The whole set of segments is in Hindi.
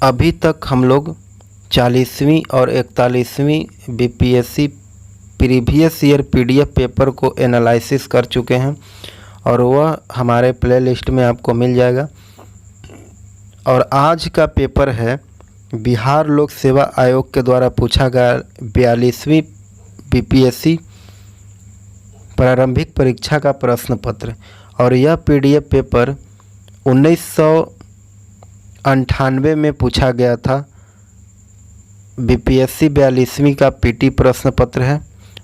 अभी तक हम लोग 40वीं और 41वीं BPSC previous year PDF paper को एनालिसिस कर चुके हैं और वह हमारे प्ले लिस्ट में आपको मिल जाएगा। और आज का पेपर है बिहार लोक सेवा आयोग के द्वारा पूछा गया 42वीं बीपीएससी प्रारंभिक परीक्षा का प्रश्न पत्र। और यह पीडीएफ पेपर 1998 में पूछा गया था। बीपीएससी 42वीं का पीटी प्रश्न पत्र है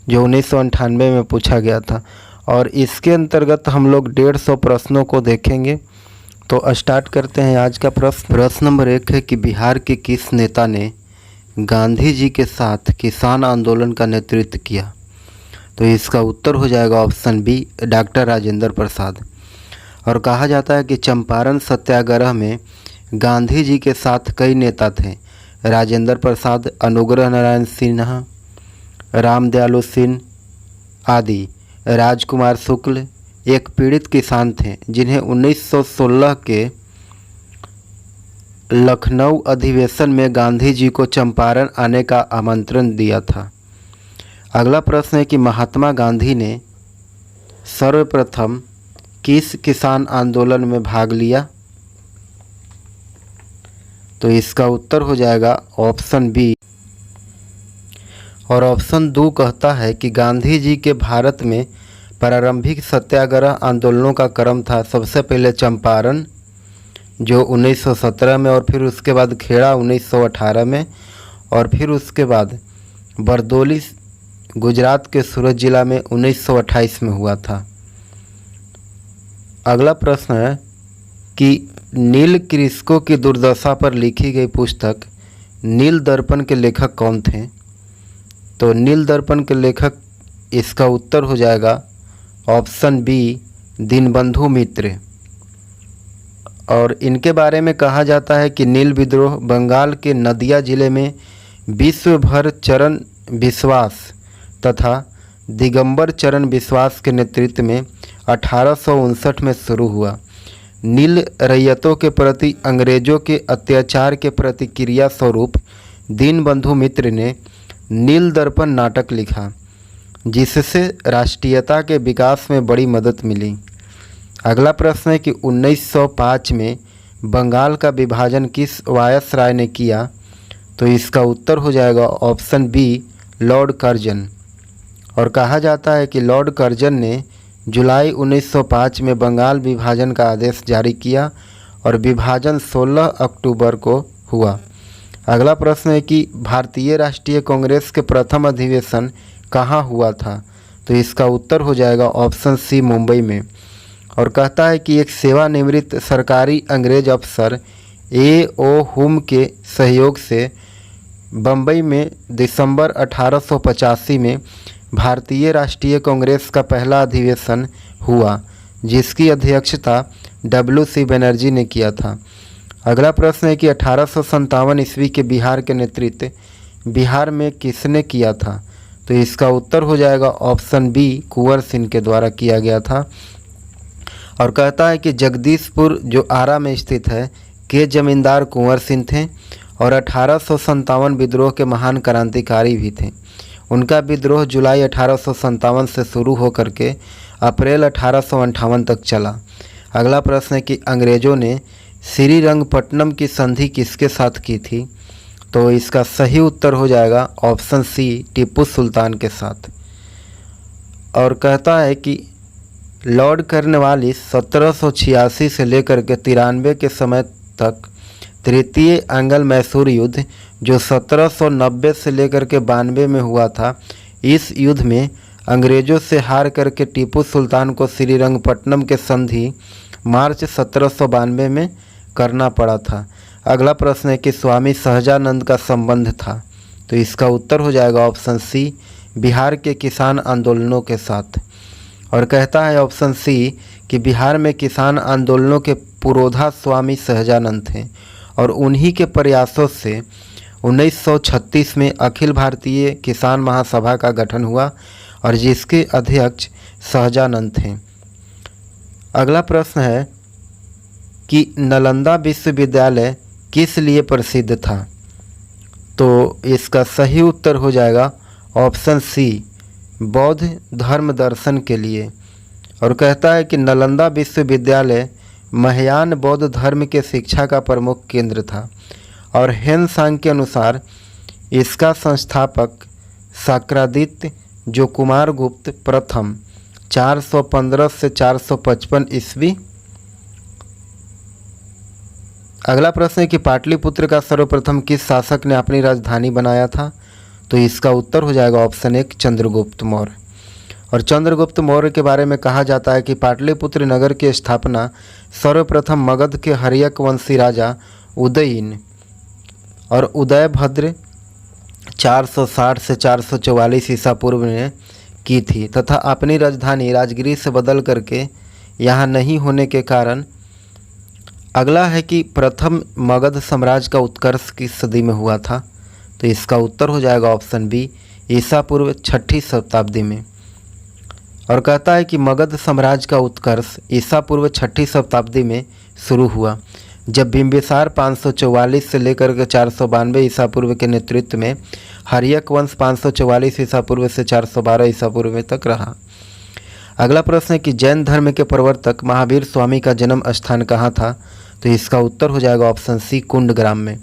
जो 1998 में पूछा गया था और इसके अंतर्गत हम लोग 150 प्रश्नों को देखेंगे। तो स्टार्ट करते हैं आज का प्रश्न। प्रश्न नंबर 1 है कि बिहार के किस नेता ने गांधी जी के साथ किसान आंदोलन का नेतृत्व किया? तो इसका उत्तर हो जाएगा option B, doctor Rajendra Prasad. और कहा जाता है कि चंपारण सत्याग्रह में गांधी जी के साथ कई नेता थे। राजेंद्र प्रसाद, अनुग्रह नारायण सिन्हा, रामदयालु सिंह आदि। राजकुमार शुक्ल एक पीड़ित किसान थे जिन्हें 1916 के लखनऊ अधिवेशन में गांधी जी को चंपारण आने का आमंत्रण दिया था। अगला प्रश्न है कि महात्मा गांधी ने सर्वप्रथम किस किसान आंदोलन में भाग लिया? तो इसका उत्तर हो जाएगा ऑप्शन बी। और ऑप्शन 2 कहता है कि गांधी जी के भारत में प्रारंभिक सत्याग्रह आंदोलनों का क्रम था। सबसे पहले चंपारण जो 1917 में, और फिर उसके बाद खेड़ा 1918 में, और फिर उसके बाद बरदौली गुजरात के सूरत जिला में 1928 में हुआ था। अगला प्रश्न है कि नील कृषकों की दुर्दशा पर लिखी गई पुस्तक नील दर्पण के लेखक कौन थे? तो नील दर्पण के लेखक, इसका उत्तर हो जाएगा ऑप्शन बी, दीनबंधु मित्र। और इनके बारे में कहा जाता है कि नील विद्रोह बंगाल के नदिया जिले में विश्वभर चरण विश्वास तथा दिगंबर चरण विश्वास के नेतृत्व में 1859 में शुरू हुआ। नील रैयतों के प्रति अंग्रेजों के अत्याचार के प्रतिक्रिया स्वरूप दीनबंधु मित्र ने नील दर्पण नाटक लिखा जिससे राष्ट्रीयता के विकास में बड़ी मदद मिली। अगला प्रश्न है कि 1905 में बंगाल का विभाजन किस वायसराय ने किया? तो इसका उत्तर हो जाएगा ऑप्शन बी, लॉर्ड कर्जन। और कहा जाता है कि लॉर्ड कर्जन ने जुलाई 1905 में बंगाल विभाजन का आदेश जारी किया और विभाजन 16 अक्टूबर को हुआ। अगला प्रश्न है कि भारतीय राष्ट्रीय कांग्रेस के प्रथम अधिवेशन कहाँ हुआ था? तो इसका उत्तर हो जाएगा ऑप्शन सी, मुंबई में। और कहता है कि एक सेवानिवृत्त सरकारी अंग्रेज अफसर A.O. हुम के सहयोग से बम्बई में दिसंबर 1885 में भारतीय राष्ट्रीय कांग्रेस का पहला अधिवेशन हुआ जिसकी अध्यक्षता W.C. बनर्जी ने किया था। अगला प्रश्न है कि 1857 ईस्वी के बिहार के नेतृत्व बिहार में किसने किया था? तो इसका उत्तर हो जाएगा ऑप्शन बी, कुंवर सिंह के द्वारा किया गया था। और कहता है कि जगदीशपुर जो आरा में स्थित है के जमींदार कुंवर सिंह थे और 1857 विद्रोह के महान क्रांतिकारी भी थे। उनका विद्रोह जुलाई 1857 से शुरू होकर के अप्रैल 1858 तक चला। अगला प्रश्न है कि अंग्रेज़ों ने श्रीरंगपट्टनम की संधि किसके साथ की थी? तो इसका सही उत्तर हो जाएगा ऑप्शन सी, टीपू सुल्तान के साथ। और कहता है कि लॉर्ड कॉर्नवालिस 1786 से लेकर के 93 के समय तक तृतीय एंग्लो मैसूर युद्ध जो 1790 से लेकर के 92 में हुआ था, इस युद्ध में अंग्रेज़ों से हार करके टीपू सुल्तान को श्रीरंगपट्टनम के संधि मार्च 1792 में करना पड़ा था। अगला प्रश्न है कि स्वामी सहजानंद का संबंध था? तो इसका उत्तर हो जाएगा ऑप्शन सी, बिहार के किसान आंदोलनों के साथ। और कहता है ऑप्शन सी कि बिहार में किसान आंदोलनों के पुरोधा स्वामी सहजानंद थे और उन्हीं के प्रयासों से 1936 में अखिल भारतीय किसान महासभा का गठन हुआ और जिसके अध्यक्ष सहजानंद थे। अगला प्रश्न है कि नालंदा विश्वविद्यालय किस लिए प्रसिद्ध था? तो इसका सही उत्तर हो जाएगा ऑप्शन सी, बौद्ध धर्म दर्शन के लिए। और कहता है कि नालंदा विश्वविद्यालय महायान बौद्ध धर्म के शिक्षा का प्रमुख केंद्र था। और हेनसांग के अनुसार इसका संस्थापक शाक्रादित्य जो कुमार गुप्त प्रथम 415 से 455 ईस्वी। अगला प्रश्न है कि पाटलिपुत्र का सर्वप्रथम किस शासक ने अपनी राजधानी बनाया था? तो इसका उत्तर हो जाएगा ऑप्शन एक, चंद्रगुप्त मौर्य। और चंद्रगुप्त मौर्य के बारे में कहा जाता है कि पाटलिपुत्र नगर की स्थापना सर्वप्रथम मगध के हर्यक वंशी राजा उदयीन और उदयभद्र 460 से 444 ईसा पूर्व ने की थी तथा अपनी राजधानी राजगिरी से बदल करके यहाँ नहीं होने के कारण। अगला है कि प्रथम मगध साम्राज्य का उत्कर्ष किस सदी में हुआ था? तो इसका उत्तर हो जाएगा ऑप्शन बी, ईसा पूर्व 6ठी शताब्दी में। और कहता है कि मगध साम्राज्य का उत्कर्ष ईसा पूर्व 6ठी शताब्दी में शुरू हुआ जब बिंबिसार 544 से लेकर के 492 ईसा पूर्व के नेतृत्व में हर्यक वंश 544 ईसा पूर्व से 412 ईसा पूर्व तक रहा। अगला प्रश्न है कि जैन धर्म के प्रवर्तक महावीर स्वामी का जन्म स्थान कहाँ था? तो इसका उत्तर हो जाएगा ऑप्शन सी, कुंडग्राम में।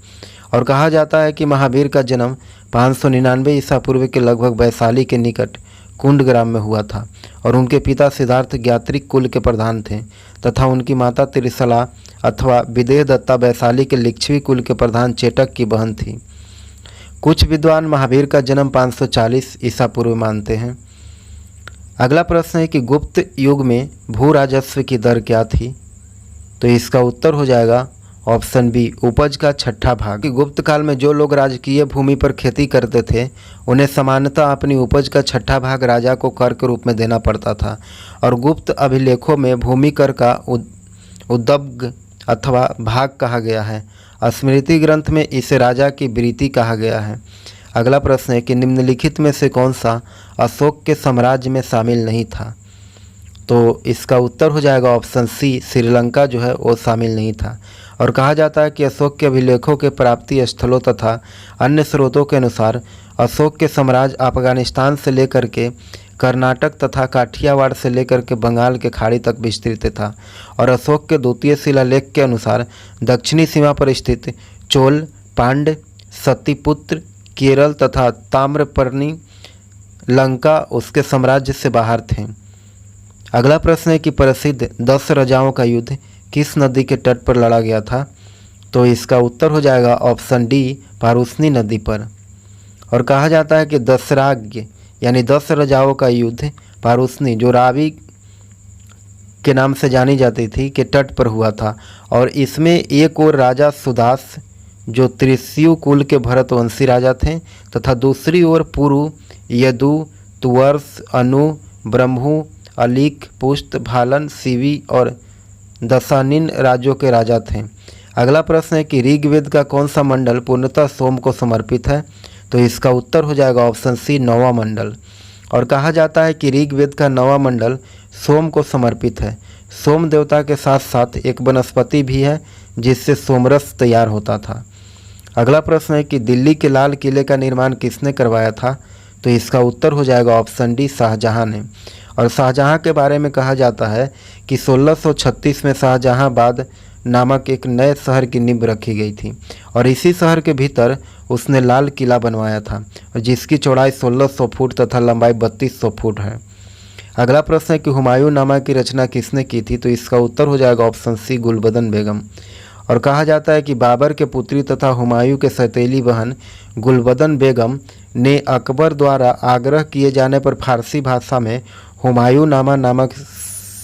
और कहा जाता है कि महावीर का जन्म 599 ईसा पूर्व के लगभग वैशाली के निकट कुंडग्राम में हुआ था और उनके पिता सिद्धार्थ ज्ञात्रिक कुल के प्रधान थे तथा उनकी माता त्रिशला अथवा विदेह दत्ता वैशाली के लिच्छवी कुल के प्रधान चेटक की बहन थी। कुछ विद्वान महावीर का जन्म 540 ईसा पूर्व मानते हैं। अगला प्रश्न है कि गुप्त युग में भू राजस्व की दर क्या थी? तो इसका उत्तर हो जाएगा ऑप्शन बी, उपज का 6ठा भाग। गुप्त काल में जो लोग राजकीय भूमि पर खेती करते थे उन्हें सामान्यतः अपनी उपज का 6ठा भाग राजा को कर के रूप में देना पड़ता था। और गुप्त अभिलेखों में भूमि कर का उद्बग अथवा भाग कहा गया है। स्मृति ग्रंथ में इसे राजा की वृत्ति कहा गया है। अगला प्रश्न है कि निम्नलिखित में से कौन सा अशोक के साम्राज्य में शामिल नहीं था? तो इसका उत्तर हो जाएगा ऑप्शन सी, श्रीलंका जो है वो शामिल नहीं था। और कहा जाता है कि अशोक के अभिलेखों के प्राप्ति स्थलों तथा अन्य स्रोतों के अनुसार अशोक के साम्राज्य अफगानिस्तान से लेकर के कर्नाटक तथा काठियावाड़ से लेकर के बंगाल के खाड़ी तक विस्तृत था। और अशोक के द्वितीय शिलालेख के अनुसार दक्षिणी सीमा पर स्थित चोल, पांड, सतीपुत्र, केरल तथा ताम्रपर्णी लंका उसके साम्राज्य से बाहर थे। अगला प्रश्न है कि प्रसिद्ध 10 राजाओं का युद्ध किस नदी के तट पर लड़ा गया था? तो इसका उत्तर हो जाएगा ऑप्शन डी, पारुसनी नदी पर। और कहा जाता है कि दशराज्य यानी 10 राजाओं का युद्ध पारुसनी जो रावी के नाम से जानी जाती थी के तट पर हुआ था। और इसमें एक और राजा सुदास जो त्रिस्यु कुल के भरतवंशी राजा थे तथा दूसरी ओर पुरु, यदु, तुवर्स, अनु, ब्रह्मु, अलीक, पुष्ट, भालन, शिवी और दशानिन राज्यों के राजा थे। अगला प्रश्न है कि ऋग्वेद का कौन सा मंडल पूर्णतः सोम को समर्पित है? तो इसका उत्तर हो जाएगा ऑप्शन सी, 9वां मंडल। और कहा जाता है कि ऋग्वेद का 9वां मंडल सोम को समर्पित है। सोम देवता के साथ साथ एक वनस्पति भी है जिससे सोमरस तैयार होता था। अगला प्रश्न है कि दिल्ली के लाल किले का निर्माण किसने करवाया था? तो इसका उत्तर हो जाएगा ऑप्शन डी, शाहजहां ने। और शाहजहां के बारे में कहा जाता है कि 1636 में शाहजहांबाद नामक एक नए शहर की नींव रखी गई थी और इसी शहर के भीतर उसने लाल किला बनवाया था और जिसकी चौड़ाई 1600 फुट तथा लंबाई 3200 फुट है। अगला प्रश्न है कि हुमायूं नामा की रचना किसने की थी? तो इसका उत्तर हो जाएगा ऑप्शन सी, गुलबदन बेगम। और कहा जाता है कि बाबर के पुत्री तथा हुमायूं के सौतेली बहन गुलबदन बेगम ने अकबर द्वारा आग्रह किए जाने पर फारसी भाषा में हुमायूं नामा नामक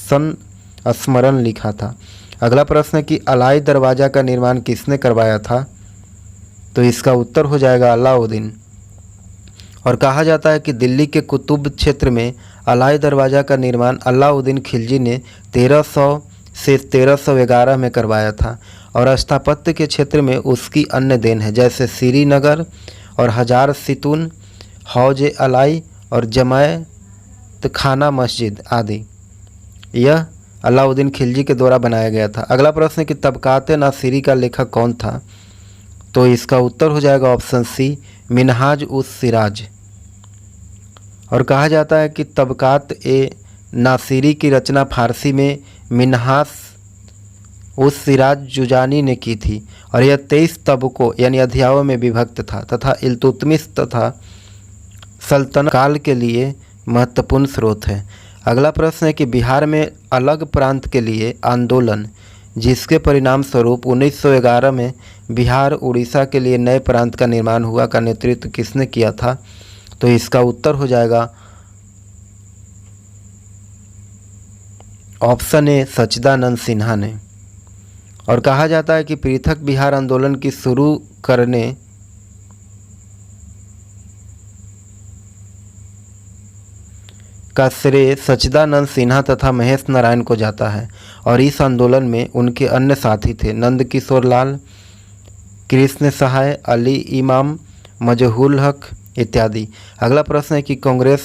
संस्मरण लिखा था। अगला प्रश्न है कि अलाई दरवाज़ा का निर्माण किसने करवाया था? तो इसका उत्तर हो जाएगा अलाउद्दीन। और कहा जाता है कि दिल्ली के कुतुब क्षेत्र में अलाई दरवाज़ा का निर्माण अलाउद्दीन खिलजी ने 1300 से 1311 में करवाया था। और स्थापत्य के क्षेत्र में उसकी अन्य देन है जैसे श्रीनगर और हजार सितून, हौज अलाई और जमायत खाना मस्जिद आदि। यह अलाउद्दीन खिलजी के द्वारा बनाया गया था। अगला प्रश्न है कि तबकात नासिरी का लेखक कौन था? तो इसका उत्तर हो जाएगा ऑप्शन सी, मिनहाज उस सिराज। और कहा जाता है कि तबकात ए नासिरी की रचना फारसी में मिनहाज उस सिराज जुजानी ने की थी और यह 23 तबकों यानी अध्यायों में विभक्त था तथा इल्तुतमिश तथा सल्तनत काल के लिए महत्वपूर्ण स्रोत है। अगला प्रश्न है कि बिहार में अलग प्रांत के लिए आंदोलन, जिसके परिणाम स्वरूप 1911 में बिहार उड़ीसा के लिए नए प्रांत का निर्माण हुआ, का नेतृत्व किसने किया था? तो इसका उत्तर हो जाएगा ऑप्शन ए, सच्चिदानंद सिन्हा ने। और कहा जाता है कि पृथक बिहार आंदोलन की शुरू करने का श्रेय सच्चिदानंद सिन्हा तथा महेश नारायण को जाता है और इस आंदोलन में उनके अन्य साथी थे नंद किशोर लाल, कृष्ण सहाय, अली इमाम, मजहुल हक इत्यादि। अगला प्रश्न है कि कांग्रेस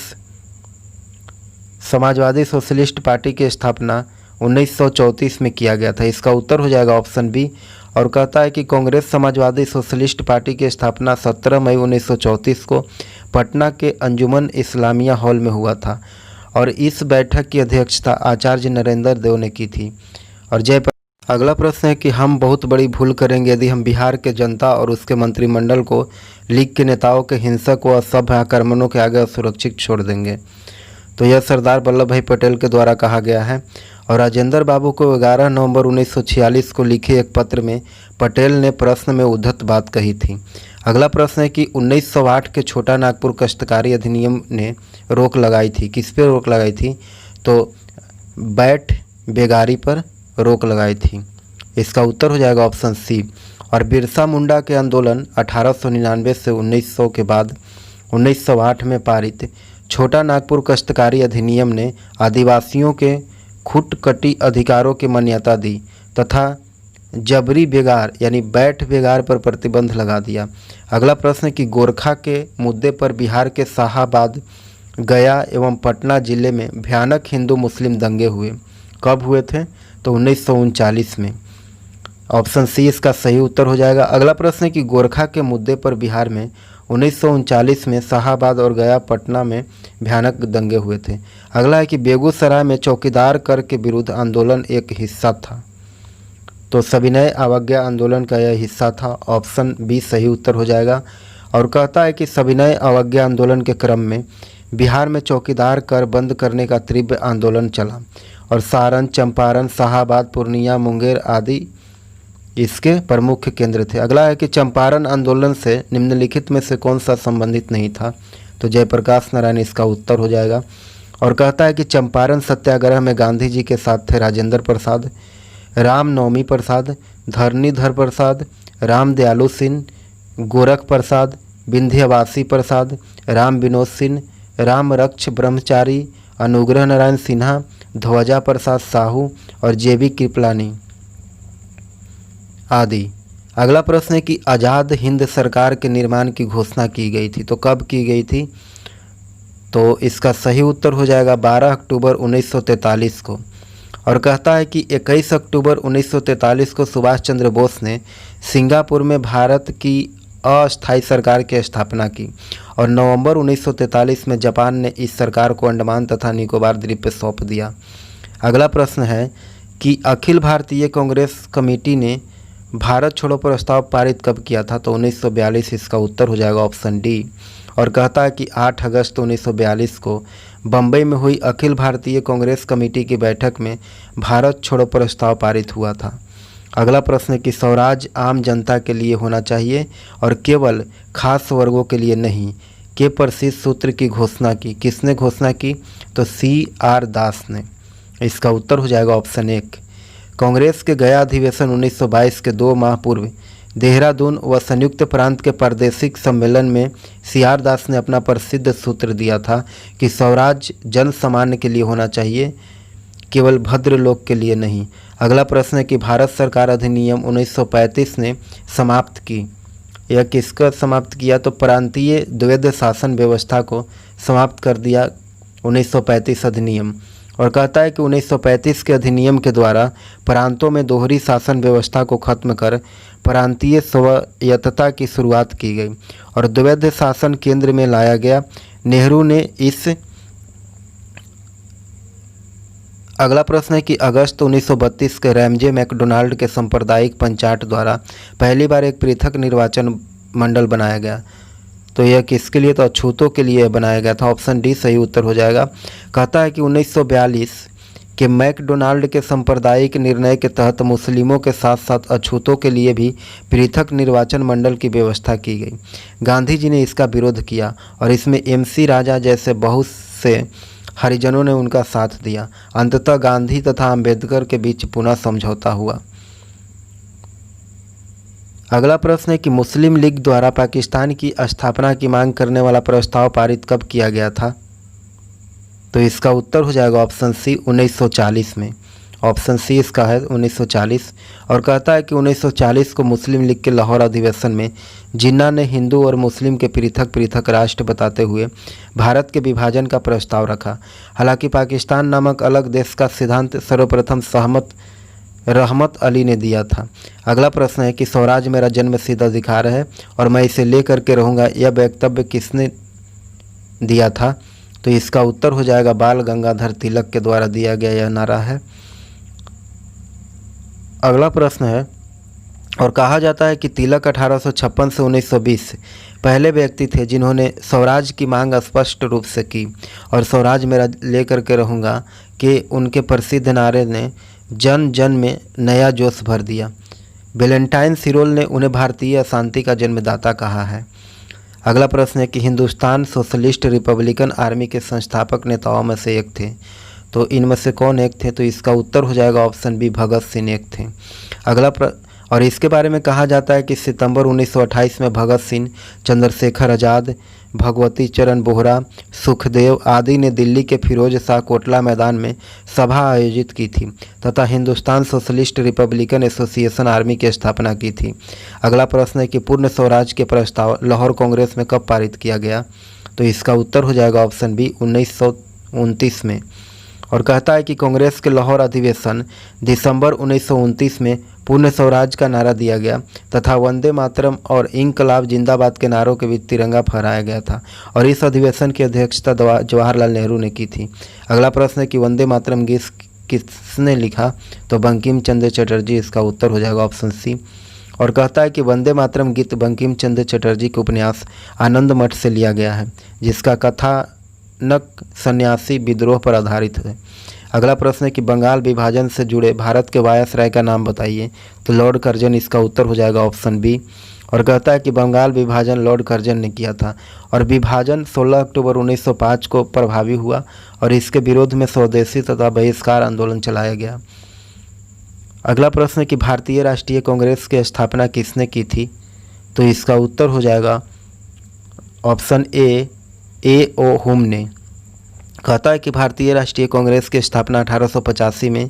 समाजवादी सोशलिस्ट पार्टी की स्थापना 1934 में किया गया था। इसका उत्तर हो जाएगा ऑप्शन बी। और कहता है कि कांग्रेस समाजवादी सोशलिस्ट पार्टी की स्थापना 17 मई 1934 को पटना के अंजुमन इस्लामिया हॉल में हुआ था और इस बैठक की अध्यक्षता आचार्य नरेंद्र देव ने की थी। और अगला प्रश्न है कि हम बहुत बड़ी भूल करेंगे यदि हम बिहार के जनता और उसके मंत्रिमंडल को लीग के नेताओं के हिंसक व असभ्य आक्रमणों के आगे असुरक्षित छोड़ देंगे। तो यह सरदार वल्लभ भाई पटेल के द्वारा कहा गया है और राजेंद्र बाबू को 11 नवंबर 1946 को लिखे एक पत्र में पटेल ने प्रश्न में उद्धत बात कही थी। अगला प्रश्न है कि 1908 के छोटा नागपुर काश्तकारी अधिनियम ने रोक लगाई थी। किस पे रोक लगाई थी? तो बैठ बेगारी पर रोक लगाई थी। इसका उत्तर हो जाएगा ऑप्शन सी। और बिरसा मुंडा के आंदोलन 1899 से 1900 के बाद 1908 में पारित छोटा नागपुर काश्तकारी अधिनियम ने आदिवासियों के खुटकटी अधिकारों की मान्यता दी तथा जबरी बेगार यानी बैठ बेगार पर प्रतिबंध लगा दिया। अगला प्रश्न है कि गोरखा के मुद्दे पर बिहार के शाहाबाद, गया एवं पटना जिले में भयानक हिंदू मुस्लिम दंगे हुए। कब हुए थे? तो 1939 में। ऑप्शन सी इसका सही उत्तर हो जाएगा। अगला प्रश्न है कि गोरखा के मुद्दे पर बिहार में 1939 में शाहाबाद और गया पटना में भयानक दंगे हुए थे। अगला है कि बेगूसराय में चौकीदार कर के विरुद्ध आंदोलन एक हिस्सा था। तो सविनय अवज्ञा आंदोलन का यह हिस्सा था। ऑप्शन बी सही उत्तर हो जाएगा। और कहता है कि सविनय अवज्ञा आंदोलन के क्रम में बिहार में चौकीदार कर बंद करने का तीव्र आंदोलन चला और सारण, चंपारण, शाहाबाद, पूर्णिया, मुंगेर आदि इसके प्रमुख केंद्र थे। अगला है कि चंपारण आंदोलन से निम्नलिखित में से कौन सा संबंधित नहीं था? तो जयप्रकाश नारायण इसका उत्तर हो जाएगा। और कहता है कि चंपारण सत्याग्रह में गांधी जी के साथ थे राजेंद्र प्रसाद, राम नवमी प्रसाद, धरणीधर प्रसाद, राम दयालु सिंह, गोरख प्रसाद, विंध्यवासी प्रसाद, राम विनोद सिंह, राम रक्ष ब्रह्मचारी, अनुग्रह नारायण सिन्हा, ध्वजा प्रसाद साहू और जेबी कृपलानी आदि। अगला प्रश्न है कि आज़ाद हिंद सरकार के निर्माण की घोषणा की गई थी। तो कब की गई थी? तो इसका सही उत्तर हो जाएगा 12 अक्टूबर 1943 को। और कहता है कि 21 अक्टूबर 1943 को सुभाष चंद्र बोस ने सिंगापुर में भारत की अस्थायी सरकार की स्थापना की और नवंबर 1943 में जापान ने इस सरकार को अंडमान तथा निकोबार द्वीप पर सौंप दिया। अगला प्रश्न है कि अखिल भारतीय कांग्रेस कमेटी ने भारत छोड़ो प्रस्ताव पारित कब किया था? तो 1942। इसका उत्तर हो जाएगा ऑप्शन डी। और कहता है कि 8 अगस्त 1942 को बम्बई में हुई अखिल भारतीय कांग्रेस कमेटी की बैठक में भारत छोड़ो प्रस्ताव पारित हुआ था। अगला प्रश्न है कि स्वराज आम जनता के लिए होना चाहिए और केवल खास वर्गों के लिए नहीं के प्रसिद्ध सूत्र की घोषणा की। किसने घोषणा की? तो CR दास ने। इसका उत्तर हो जाएगा ऑप्शन 1। कांग्रेस के गया अधिवेशन 1922 के 2 माह पूर्व देहरादून व संयुक्त प्रांत के प्रादेशिक सम्मेलन में CR दास ने अपना प्रसिद्ध सूत्र दिया था कि स्वराज जन सामान्य के लिए होना चाहिए, केवल भद्र लोग के लिए नहीं। अगला प्रश्न है कि भारत सरकार अधिनियम 1935 ने समाप्त की। यह किसका समाप्त किया? तो प्रांतीय द्वैध शासन व्यवस्था को समाप्त कर दिया 1935 अधिनियम। और कहता है कि 1935 के अधिनियम के द्वारा प्रांतों में दोहरी शासन व्यवस्था को खत्म कर प्रांतीय स्वायत्तता की शुरुआत की गई और द्वैध शासन केंद्र में लाया गया। नेहरू ने इस अगला प्रश्न है कि अगस्त 1932 के रैमजे मैकडोनाल्ड के सांप्रदायिक पंचायत द्वारा पहली बार एक पृथक निर्वाचन मंडल बनाया गया। तो यह किसके लिए? तो अछूतों के लिए बनाया गया था। ऑप्शन डी सही उत्तर हो जाएगा। कहता है कि 1942 के मैकडोनाल्ड के सांप्रदायिक निर्णय के तहत मुस्लिमों के साथ साथ अछूतों के लिए भी पृथक निर्वाचन मंडल की व्यवस्था की गई। गांधी जी ने इसका विरोध किया और इसमें MC राजा जैसे बहुत से हरिजनों ने उनका साथ दिया। अंततः गांधी तथा अंबेडकर के बीच पुनः समझौता हुआ। अगला प्रश्न है कि मुस्लिम लीग द्वारा पाकिस्तान की स्थापना की मांग करने वाला प्रस्ताव पारित कब किया गया था? तो इसका उत्तर हो जाएगा ऑप्शन सी 1940 में। ऑप्शन सी इसका है 1940। और कहता है कि 1940 को मुस्लिम लीग के लाहौर अधिवेशन में जिन्ना ने हिंदू और मुस्लिम के पृथक पृथक राष्ट्र बताते हुए भारत के विभाजन का प्रस्ताव रखा। हालांकि पाकिस्तान नामक अलग देश का सिद्धांत सर्वप्रथम रहमत अली ने दिया था। अगला प्रश्न है कि स्वराज मेरा जन्मसिद्ध अधिकार है और मैं इसे लेकर के रहूँगा, यह वक्तव्य किसने दिया था? तो इसका उत्तर हो जाएगा बाल गंगाधर तिलक के द्वारा दिया गया यह नारा है। अगला प्रश्न है और कहा जाता है कि तिलक 1856 से 1920 पहले व्यक्ति थे जिन्होंने स्वराज की मांग स्पष्ट रूप से की और स्वराज मेरा लेकर के रहूँगा कि उनके प्रसिद्ध नारे ने जन जन में नया जोश भर दिया। वैलेंटाइन सिरोल ने उन्हें भारतीय अशांति का जन्मदाता कहा है। अगला प्रश्न है कि हिंदुस्तान सोशलिस्ट रिपब्लिकन आर्मी के संस्थापक नेताओं में से एक थे। तो इनमें से कौन एक थे? तो इसका उत्तर हो जाएगा ऑप्शन बी भगत सिंह एक थे। और इसके बारे में कहा जाता है कि सितंबर 1928 में भगत सिंह, चंद्रशेखर आज़ाद, भगवती चरण बोहरा, सुखदेव आदि ने दिल्ली के फिरोज शाह कोटला मैदान में सभा आयोजित की थी तथा Hindustan socialist Republican association army की स्थापना की थी। अगला प्रश्न है कि पूर्ण स्वराज के प्रस्ताव लाहौर कांग्रेस में कब पारित किया गया? तो इसका उत्तर हो जाएगा ऑप्शन बी 1929 में। और कहता है कि कांग्रेस के लाहौर अधिवेशन दिसंबर 1929 में पूर्ण स्वराज का नारा दिया गया तथा वंदे मातरम और इंकलाब जिंदाबाद के नारों के बीच तिरंगा फहराया गया था और इस अधिवेशन की अध्यक्षता जवाहरलाल नेहरू ने की थी। अगला प्रश्न है कि वंदे मातरम गीत किसने लिखा? तो बंकिम चंद्र चटर्जी इसका उत्तर हो जाएगा ऑप्शन सी। और कहता है कि वंदे मातरम गीत बंकिम चंद्र चटर्जी के उपन्यास आनंद मठ से लिया गया है जिसका कथानक सन्यासी विद्रोह पर आधारित है। अगला प्रश्न है कि बंगाल विभाजन से जुड़े भारत के वायसराय का नाम बताइए। तो लॉर्ड कर्जन इसका उत्तर हो जाएगा ऑप्शन बी। और कहता है कि बंगाल विभाजन लॉर्ड कर्जन ने किया था और विभाजन 16 अक्टूबर 1905 को प्रभावी हुआ और इसके विरोध में स्वदेशी तथा बहिष्कार आंदोलन चलाया गया। अगला प्रश्न है कि भारतीय राष्ट्रीय कांग्रेस की स्थापना किसने की थी? तो इसका उत्तर हो जाएगा ऑप्शन ए ओ हुम ने। कहता है कि भारतीय राष्ट्रीय कांग्रेस की स्थापना 1885 में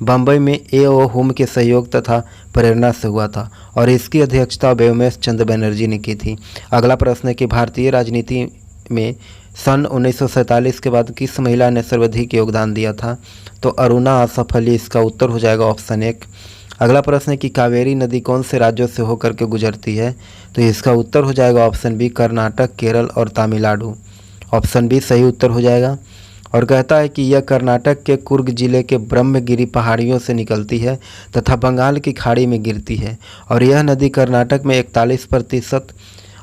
बम्बई में A.O. हुम के सहयोग तथा प्रेरणा से हुआ था और इसकी अध्यक्षता व्योमेश चंद्र बनर्जी ने की थी। अगला प्रश्न है कि भारतीय राजनीति में सन 1947 के बाद किस महिला ने सर्वाधिक योगदान दिया था? तो अरुणा आसफ अली इसका उत्तर हो जाएगा ऑप्शन 1। अगला प्रश्न है कि कावेरी नदी कौन से राज्यों से होकर के गुजरती है? तो इसका उत्तर हो जाएगा ऑप्शन बी कर्नाटक, केरल और तमिलनाडु। ऑप्शन बी सही उत्तर हो जाएगा। और कहता है कि यह कर्नाटक के कुर्ग जिले के ब्रह्मगिरी पहाड़ियों से निकलती है तथा बंगाल की खाड़ी में गिरती है और यह नदी कर्नाटक में 41%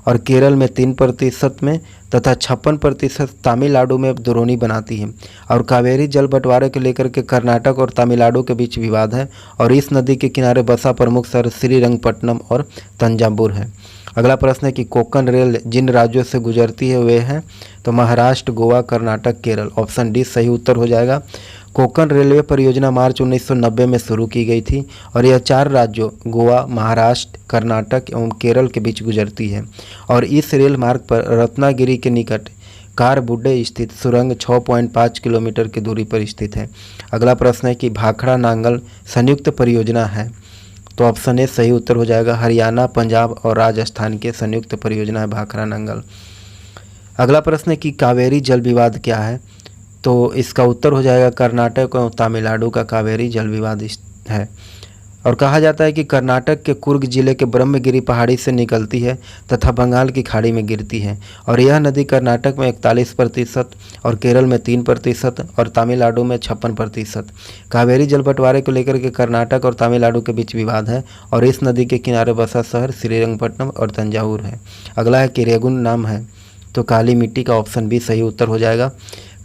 और केरल में 3% में तथा 56% तमिलनाडु में द्रोणी बनाती है। और कावेरी जल बंटवारे को लेकर के कर्नाटक और तमिलनाडु के बीच विवाद है और इस नदी के किनारे बसा प्रमुख शहर श्रीरंगपट्टनम और तंजावुर है। अगला प्रश्न है कि कोंकण रेल जिन राज्यों से गुजरती है वे हैं? तो महाराष्ट्र, गोवा, कर्नाटक, केरल। ऑप्शन डी सही उत्तर हो जाएगा। कोंकण रेलवे परियोजना मार्च 1990 में शुरू की गई थी और यह 4 राज्यों गोवा, महाराष्ट्र, कर्नाटक एवं केरल के बीच गुजरती है और इस रेल मार्ग पर रत्नागिरी के निकट कारबुड्डे स्थित सुरंग 6.5 किलोमीटर की दूरी पर स्थित है। अगला प्रश्न है कि भाखड़ा नांगल संयुक्त परियोजना है? तो ऑप्शन ए सही उत्तर हो जाएगा। हरियाणा, पंजाब और राजस्थान के संयुक्त परियोजना है भाखड़ा नांगल। अगला प्रश्न है कि कावेरी जल विवाद क्या है? तो इसका उत्तर हो जाएगा कर्नाटक और तमिलनाडु का कावेरी जल विवाद है। और कहा जाता है कि कर्नाटक के कुर्ग जिले के ब्रह्मगिरी पहाड़ी से निकलती है तथा बंगाल की खाड़ी में गिरती है, और यह नदी कर्नाटक में 41% और केरल में 3% और तमिलनाडु में 56%। कावेरी जल बंटवारे को लेकर के कर्नाटक और तमिलनाडु के बीच विवाद है, और इस नदी के किनारे बसा शहर श्रीरंगपट्टनम और तंजावुर है। अगला है कि रेगुन नाम है, तो काली मिट्टी का ऑप्शन बी सही उत्तर हो जाएगा।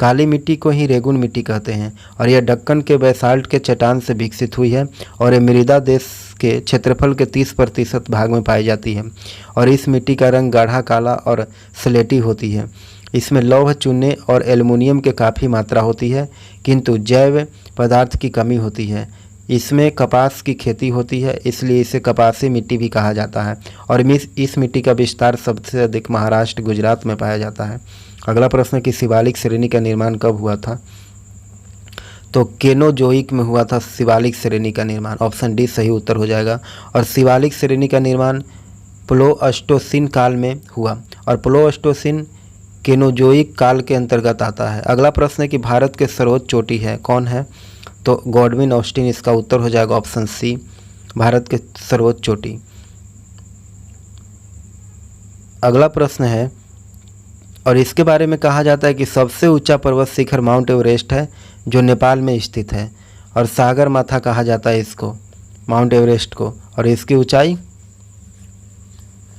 काली मिट्टी को ही रेगुन मिट्टी कहते हैं, और यह दक्कन के बेसाल्ट के चट्टान से विकसित हुई है, और ये मृदा देश के क्षेत्रफल के 30% भाग में पाई जाती है, और इस मिट्टी का रंग गाढ़ा काला और स्लेटी होती है। इसमें लौह, चूने और एल्युमिनियम के काफ़ी मात्रा होती है, किंतु जैव पदार्थ की कमी होती है। इसमें कपास की खेती होती है, इसलिए इसे कपासी मिट्टी भी कहा जाता है, और इस मिट्टी का विस्तार सबसे अधिक महाराष्ट्र, गुजरात में पाया जाता है। अगला प्रश्न कि शिवालिक श्रेणी का निर्माण कब हुआ था, तो केनोजोइक में हुआ था शिवालिक श्रेणी का निर्माण। ऑप्शन डी सही उत्तर हो जाएगा। और शिवालिक श्रेणी का निर्माण प्लोअस्टोसिन काल में हुआ, और प्लोअस्टोसिन केनोजोइक काल के अंतर्गत आता है। अगला प्रश्न है कि भारत के सर्वोच्च चोटी है, कौन है, तो गॉडविन ऑस्टिन इसका उत्तर हो जाएगा। ऑप्शन सी भारत के सर्वोच्च चोटी। अगला प्रश्न है, और इसके बारे में कहा जाता है कि सबसे ऊंचा पर्वत शिखर माउंट एवरेस्ट है, जो नेपाल में स्थित है, और सागर माथा कहा जाता है इसको, माउंट एवरेस्ट को, और इसकी ऊंचाई।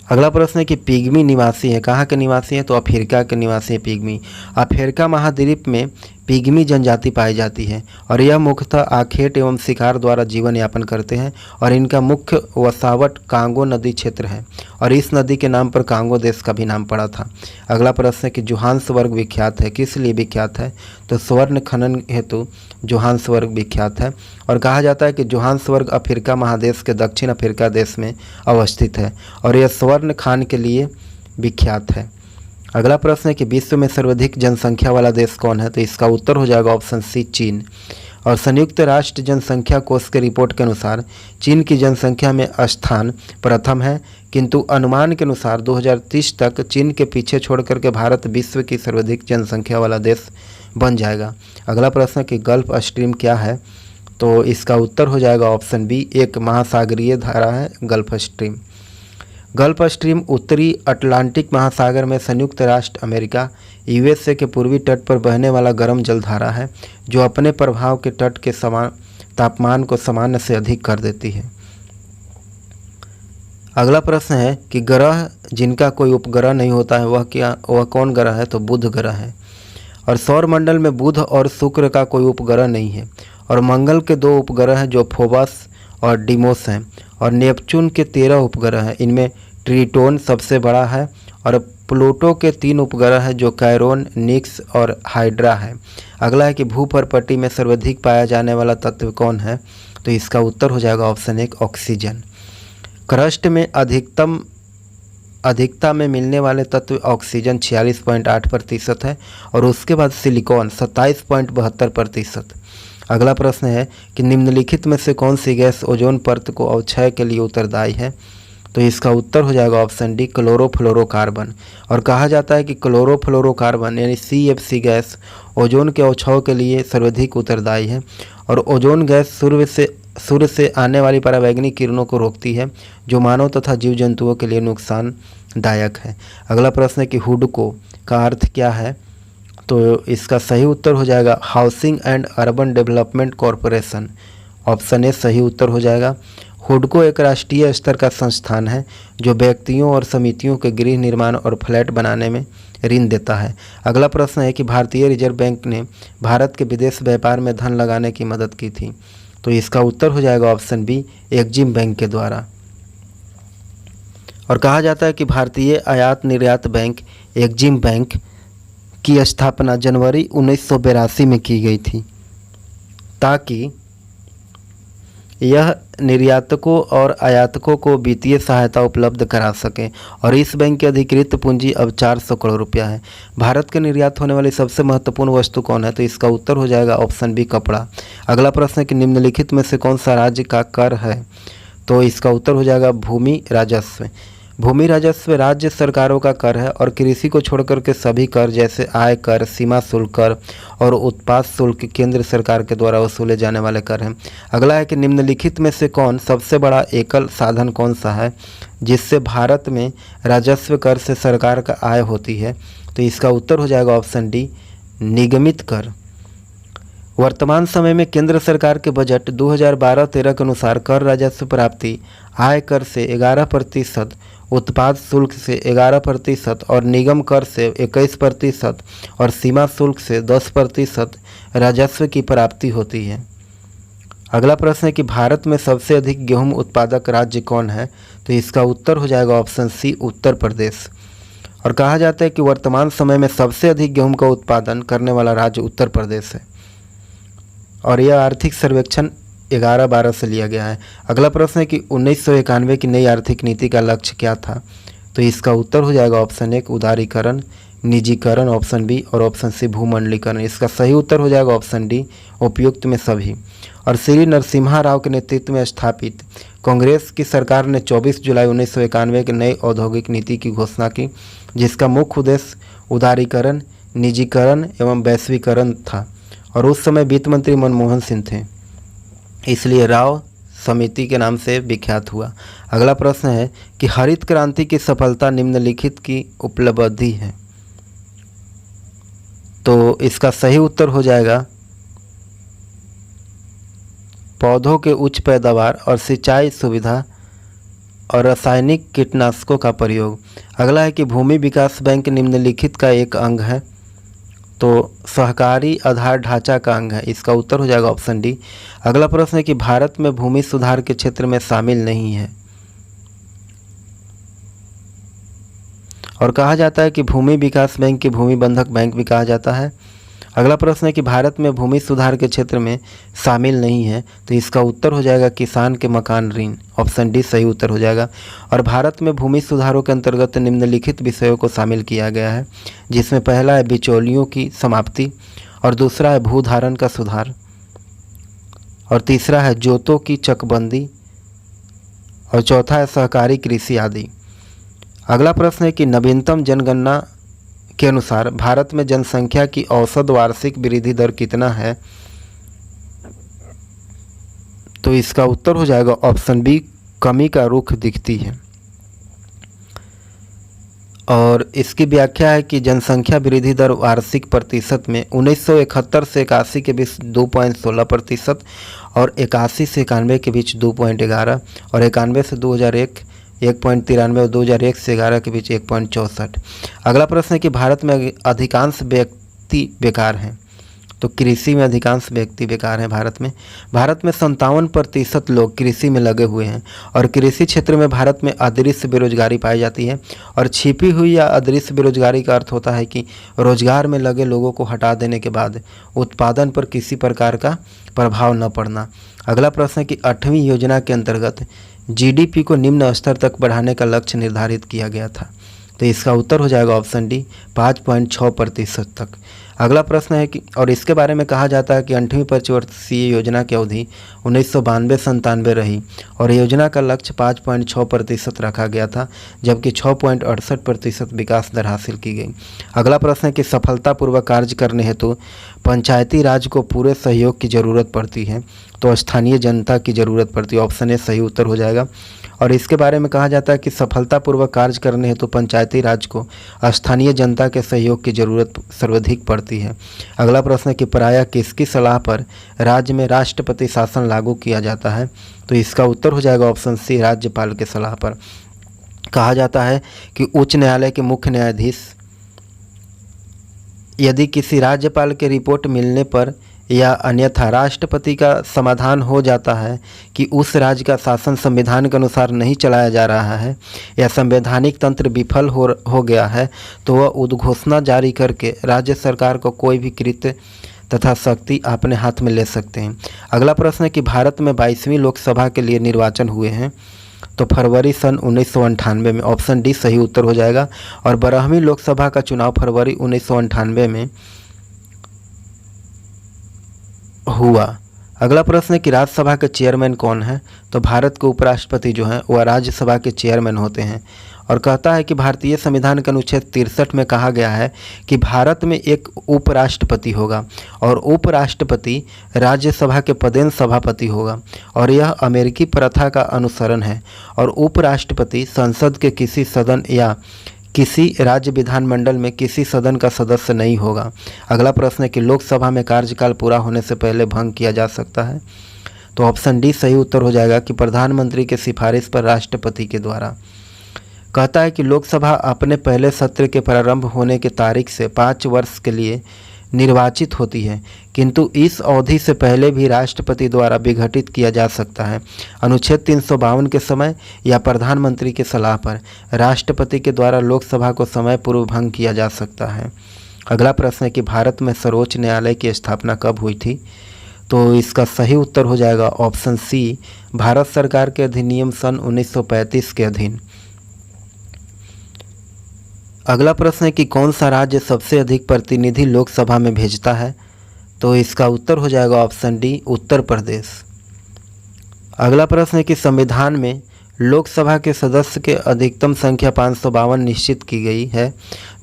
अगला प्रश्न है कि पिग्मी निवासी है, कहाँ के निवासी हैं, तो अफ्रीका के निवासी है पिग्मी। अफ्रीका महाद्वीप में पिग्मी जनजाति पाई जाती है, और यह मुख्यतः आखेट एवं शिकार द्वारा जीवन यापन करते हैं, और इनका मुख्य वसावट कांगो नदी क्षेत्र है, और इस नदी के नाम पर कांगो देश का भी नाम पड़ा था। अगला प्रश्न है कि जोहान्सबर्ग विख्यात है, किस लिए विख्यात है, तो स्वर्ण खनन हेतु जोहान्सबर्ग विख्यात है, और कहा जाता है कि जोहान्सबर्ग अफ्रीका महादेश के दक्षिण अफ्रीका देश में अवस्थित है, और यह स्वर्ण खान के लिए विख्यात है। अगला प्रश्न है कि विश्व में सर्वाधिक जनसंख्या वाला देश कौन है, तो इसका उत्तर हो जाएगा ऑप्शन सी चीन। और संयुक्त राष्ट्र जनसंख्या कोष के रिपोर्ट के अनुसार चीन की जनसंख्या में स्थान प्रथम है, किंतु अनुमान के अनुसार 2030 तक चीन के पीछे छोड़ करके भारत विश्व की सर्वाधिक जनसंख्या वाला देश बन जाएगा। अगला प्रश्न है कि गल्फ स्ट्रीम क्या है, तो इसका उत्तर हो जाएगा ऑप्शन बी, एक महासागरीय धारा है गल्फ स्ट्रीम। गल्फ स्ट्रीम उत्तरी अटलांटिक महासागर में संयुक्त राष्ट्र अमेरिका यूएसए के पूर्वी तट पर बहने वाला गर्म जलधारा है, जो अपने प्रभाव के तट के समान तापमान को सामान्य से अधिक कर देती है। अगला प्रश्न है कि ग्रह जिनका कोई उपग्रह नहीं होता है वह कौन ग्रह है, तो बुध ग्रह है। और सौरमंडल में बुध और शुक्र का कोई उपग्रह नहीं है, और मंगल के 2 उपग्रह हैं जो फोबस और डिमोस हैं, और नेपच्यून के 13 उपग्रह हैं, इनमें ट्रिटोन सबसे बड़ा है, और प्लूटो के 3 उपग्रह हैं जो कैरोन, निक्स और हाइड्रा है। अगला है कि भूपर्पट्टी में सर्वाधिक पाया जाने वाला तत्व कौन है, तो इसका उत्तर हो जाएगा ऑप्शन 1 ऑक्सीजन। क्रस्ट में अधिकता में मिलने वाले तत्व ऑक्सीजन 46.8% है, और उसके बाद सिलिकॉन 27.72%। अगला प्रश्न है कि निम्नलिखित में से कौन सी गैस ओजोन परत को अवक्षय के लिए उत्तरदायी है, तो इसका उत्तर हो जाएगा ऑप्शन डी क्लोरोफ्लोरोकार्बन। और कहा जाता है कि क्लोरोफ्लोरोकार्बन यानी CFC गैस ओजोन के अवक्षय के लिए सर्वाधिक उत्तरदायी है, और ओजोन गैस सूर्य से आने वाली पराबैंगनी किरणों को रोकती है, जो मानव तथा जीव जंतुओं के लिए नुकसानदायक है। अगला प्रश्न है कि हुडको का अर्थ क्या है, तो इसका सही उत्तर हो जाएगा housing and urban development corporation. Option A सही उत्तर हो जाएगा। हुडको एक राष्ट्रीय स्तर का संस्थान है जो व्यक्तियों और समितियों के गृह निर्माण और फ्लैट बनाने में ऋण देता है। अगला प्रश्न है कि भारतीय रिजर्व बैंक ने भारत के विदेश व्यापार में धन लगाने की मदद की थी, तो इसका उत्तर हो जाएगा ऑप्शन बी एक्जिम बैंक के द्वारा। और कहा जाता है कि भारतीय आयात निर्यात बैंक एक्जिम बैंक की स्थापना जनवरी 1982 में की गई थी, ताकि यह निर्यातकों और आयातकों को वित्तीय सहायता उपलब्ध करा सके, और इस बैंक की अधिकृत पूंजी अब 400 करोड़ रुपया है। भारत के निर्यात होने वाली सबसे महत्वपूर्ण वस्तु कौन है, तो इसका उत्तर हो जाएगा ऑप्शन बी कपड़ा। अगला प्रश्न है कि निम्नलिखित में से कौन सा राज्य का कर है, तो इसका उत्तर हो जाएगा भूमि राजस्व। भूमि राजस्व राज्य सरकारों का कर है और कृषि को छोड़कर के सभी कर जैसे आय कर, सीमा शुल्क कर और उत्पाद शुल्क केंद्र सरकार के द्वारा वसूले जाने वाले कर हैं। अगला है कि निम्नलिखित में से कौन सबसे बड़ा एकल साधन कौन सा है जिससे भारत में राजस्व कर से सरकार का आय होती है? तो इसका उत्तर हो जाएगा ऑप्शन डी, निगमित कर। वर्तमान समय में केंद्र सरकार के बजट 2012-13 के अनुसार कर राजस्व प्राप्ति आय कर से 11%, उत्पाद शुल्क से 11% और निगम कर से 21% और सीमा शुल्क से 10% राजस्व की प्राप्ति होती है। अगला प्रश्न है कि भारत में सबसे अधिक गेहूं उत्पादक राज्य कौन है? तो इसका उत्तर हो जाएगा ऑप्शन सी, उत्तर प्रदेश। और कहा जाता है कि वर्तमान समय में सबसे अधिक गेहूं का उत्पादन करने वाला राज्य उत्तर प्रदेश है और यह आर्थिक सर्वेक्षण 11-12 से लिया गया है। अगला प्रश्न है कि 1991 की नई आर्थिक नीति का लक्ष्य क्या था? तो इसका उत्तर हो जाएगा ऑप्शन एक, उदारीकरण, निजीकरण, ऑप्शन बी और ऑप्शन सी भूमंडलीकरण। इसका सही उत्तर हो जाएगा ऑप्शन डी, उपयुक्त में सभी। और श्री नरसिम्हा राव के नेतृत्व में स्थापित कांग्रेस की सरकार ने 24 जुलाई 1991 के नई औद्योगिक नीति की घोषणा की जिसका मुख्य उद्देश्य उदारीकरण, निजीकरण एवं वैश्वीकरण था और उस समय वित्त मंत्री मनमोहन सिंह थे, इसलिए राव समिति के नाम से विख्यात हुआ। अगला प्रश्न है कि हरित क्रांति की सफलता निम्नलिखित की उपलब्धि है? तो इसका सही उत्तर हो जाएगा पौधों के उच्च पैदावार और सिंचाई सुविधा और रासायनिक कीटनाशकों का प्रयोग। अगला है कि भूमि विकास बैंक निम्नलिखित का एक अंग है? तो सहकारी आधार ढांचा का अंग है। इसका उत्तर हो जाएगा ऑप्शन डी। अगला प्रश्न है कि भारत में भूमि सुधार के क्षेत्र में शामिल नहीं है और कहा जाता है कि भूमि विकास बैंक की भूमि बंधक बैंक भी कहा जाता है। अगला प्रश्न है कि भारत में भूमि सुधार के क्षेत्र में शामिल नहीं है, तो इसका उत्तर हो जाएगा किसान के मकान ऋण, ऑप्शन डी सही उत्तर हो जाएगा। और भारत में भूमि सुधारों के अंतर्गत निम्नलिखित विषयों को शामिल किया गया है जिसमें पहला है बिचौलियों की समाप्ति और दूसरा है भूधारण का सुधार और तीसरा है जोतों की चकबंदी और चौथा है सहकारी कृषि आदि। अगला प्रश्न है कि नवीनतम जनगणना के अनुसार भारत में जनसंख्या की औसत वार्षिक वृद्धि दर कितना है? तो इसका उत्तर हो जाएगा ऑप्शन बी, कमी का रुख दिखती है। और इसकी व्याख्या है कि जनसंख्या वृद्धि दर वार्षिक प्रतिशत में 1971 से 81 के बीच 2.16% और 81 से 91 के बीच 2.11 और 91 से 2001 1.93 और 2001 से 11 के बीच 1.64। अगला प्रश्न है कि भारत में अधिकांश व्यक्ति बेकार हैं, तो कृषि में अधिकांश व्यक्ति बेकार हैं। भारत में 57% लोग कृषि में लगे हुए हैं और कृषि क्षेत्र में भारत में अदृश्य बेरोजगारी पाई जाती है। और छिपी हुई या अदृश्य बेरोजगारी का अर्थ होता है कि रोजगार में लगे लोगों को हटा देने के बाद उत्पादन पर किसी प्रकार का प्रभाव न पड़ना। अगला प्रश्न है कि 8वीं योजना के अंतर्गत जीडीपी को निम्न स्तर तक बढ़ाने का लक्ष्य निर्धारित किया गया था, तो इसका उत्तर हो जाएगा ऑप्शन डी 5.6% तक। अगला प्रश्न है कि और इसके बारे में कहा जाता है कि 8वीं पंचवर्षीय योजना की अवधि 1992-97 रही और योजना का लक्ष्य 5.6% रखा गया था जबकि 6.68% विकास दर हासिल की गई। अगला प्रश्न है कि सफलतापूर्वक कार्य करने हेतु पंचायती राज को पूरे सहयोग की ज़रूरत पड़ती है, तो स्थानीय जनता की ज़रूरत पड़ती है, ऑप्शन ए सही उत्तर हो जाएगा। और इसके बारे में कहा जाता है कि सफलतापूर्वक कार्य करने हेतु पंचायती राज को स्थानीय जनता के सहयोग की जरूरत सर्वाधिक पड़ती है। अगला प्रश्न है कि प्रायः किसकी सलाह पर राज्य में राष्ट्रपति शासन लागू किया जाता है, तो इसका उत्तर हो जाएगा ऑप्शन सी, राज्यपाल के सलाह पर। कहा जाता है कि उच्च न्यायालय के मुख्य न्यायाधीश यदि किसी राज्यपाल के रिपोर्ट मिलने पर या अन्यथा राष्ट्रपति का समाधान हो जाता है कि उस राज्य का शासन संविधान के अनुसार नहीं चलाया जा रहा है या संवैधानिक तंत्र विफल हो गया है, तो वह उद्घोषणा जारी करके राज्य सरकार को कोई भी कृत्य तथा शक्ति अपने हाथ में ले सकते हैं। अगला प्रश्न है कि भारत में 22वीं लोकसभा के लिए निर्वाचन हुए हैं, तो फरवरी सन 1998 में, ऑप्शन डी सही उत्तर हो जाएगा। और 12वीं लोकसभा का चुनाव फरवरी 1998 में हुआ। अगला प्रश्न है कि राज्यसभा के चेयरमैन कौन है। तो भारत के उपराष्ट्रपति जो हैं वह राज्यसभा के चेयरमैन होते हैं। और कहता है कि भारतीय संविधान के अनुच्छेद 63 में कहा गया है कि भारत में एक उपराष्ट्रपति होगा और उपराष्ट्रपति राज्यसभा के पदेन सभापति होगा। और यह अमेरिकी प्रथा का अनुसरण है। और उपराष्ट्रपति संसद के किसी सदन या किसी राज्य विधानमंडल में किसी सदन का सदस्य नहीं होगा। अगला प्रश्न है कि लोकसभा में कार्यकाल पूरा होने से पहले भंग किया जा सकता है। तो ऑप्शन डी सही उत्तर हो जाएगा कि प्रधानमंत्री के सिफारिश पर राष्ट्रपति के द्वारा। कहता है कि लोकसभा अपने पहले सत्र के प्रारंभ होने की तारीख से 5 वर्ष के लिए निर्वाचित होती है, किंतु इस अवधि से पहले भी राष्ट्रपति द्वारा विघटित किया जा सकता है। अनुच्छेद 352 के समय या प्रधानमंत्री की सलाह पर राष्ट्रपति के द्वारा लोकसभा को समय पूर्व भंग किया जा सकता है। अगला प्रश्न है कि भारत में सर्वोच्च न्यायालय की स्थापना कब हुई थी। तो इसका सही उत्तर हो जाएगा ऑप्शन सी, भारत सरकार के अधिनियम सन 1935 के अधीन। अगला प्रश्न है कि कौन सा राज्य सबसे अधिक प्रतिनिधि लोकसभा में भेजता है। तो इसका उत्तर हो जाएगा ऑप्शन डी, उत्तर प्रदेश। अगला प्रश्न है कि संविधान में लोकसभा के सदस्य के अधिकतम संख्या 552 निश्चित की गई है,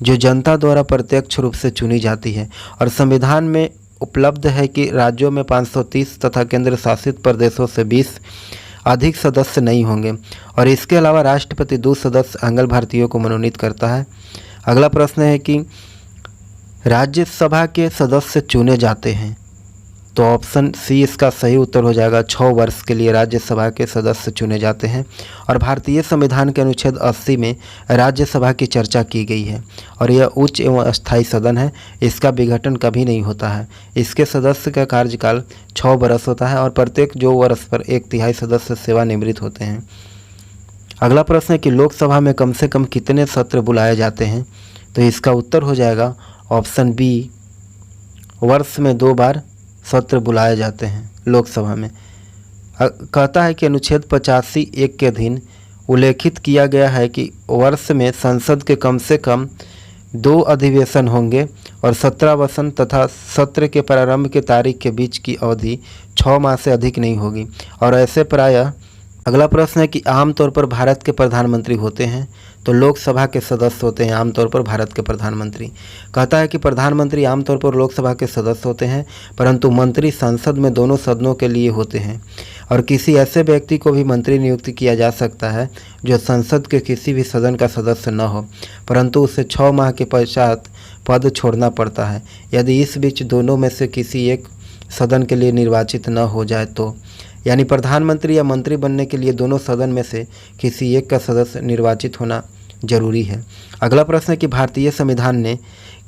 जो जनता द्वारा प्रत्यक्ष रूप से चुनी जाती है। और संविधान में उपलब्ध है कि राज्यों में 530 तथा केंद्र शासित प्रदेशों से 20 अधिक सदस्य नहीं होंगे। और इसके अलावा राष्ट्रपति 2 सदस्य आंग्ल भारतीयों को मनोनीत करता है। अगला प्रश्न है कि राज्यसभा के सदस्य चुने जाते हैं। तो ऑप्शन सी इसका सही उत्तर हो जाएगा, 6 वर्ष के लिए राज्यसभा के सदस्य चुने जाते हैं। और भारतीय संविधान के अनुच्छेद 80 में राज्यसभा की चर्चा की गई है और यह उच्च एवं अस्थायी सदन है। इसका विघटन कभी नहीं होता है। इसके सदस्य का कार्यकाल 6 वर्ष होता है और प्रत्येक 2 वर्ष पर 1/3 सदस्य सेवानिवृत्त होते हैं। अगला प्रश्न है कि लोकसभा में कम से कम कितने सत्र बुलाए जाते हैं। तो इसका उत्तर हो जाएगा ऑप्शन बी, वर्ष में 2 बार सत्र बुलाए जाते हैं लोकसभा में। कहता है कि अनुच्छेद 85(1) के अधीन उल्लेखित किया गया है कि वर्ष में संसद के कम से कम 2 अधिवेशन होंगे और 17 वसंत तथा सत्र के प्रारंभ के तारीख के बीच की अवधि 6 माह से अधिक नहीं होगी। और ऐसे प्रायः। अगला प्रश्न है कि आमतौर पर भारत के प्रधानमंत्री होते हैं। तो लोकसभा के सदस्य होते हैं आमतौर पर भारत के प्रधानमंत्री। कहता है कि प्रधानमंत्री आमतौर पर लोकसभा के सदस्य होते हैं, परंतु मंत्री संसद में दोनों सदनों के लिए होते हैं। और किसी ऐसे व्यक्ति को भी मंत्री नियुक्त किया जा सकता है जो संसद के किसी भी सदन का सदस्य न हो, परंतु उसे 6 माह के पश्चात पद छोड़ना पड़ता है यदि इस बीच दोनों में से किसी एक सदन के लिए निर्वाचित न हो जाए तो। यानी प्रधानमंत्री या मंत्री बनने के लिए दोनों सदन में से किसी एक का सदस्य निर्वाचित होना जरूरी है। अगला प्रश्न है कि भारतीय संविधान ने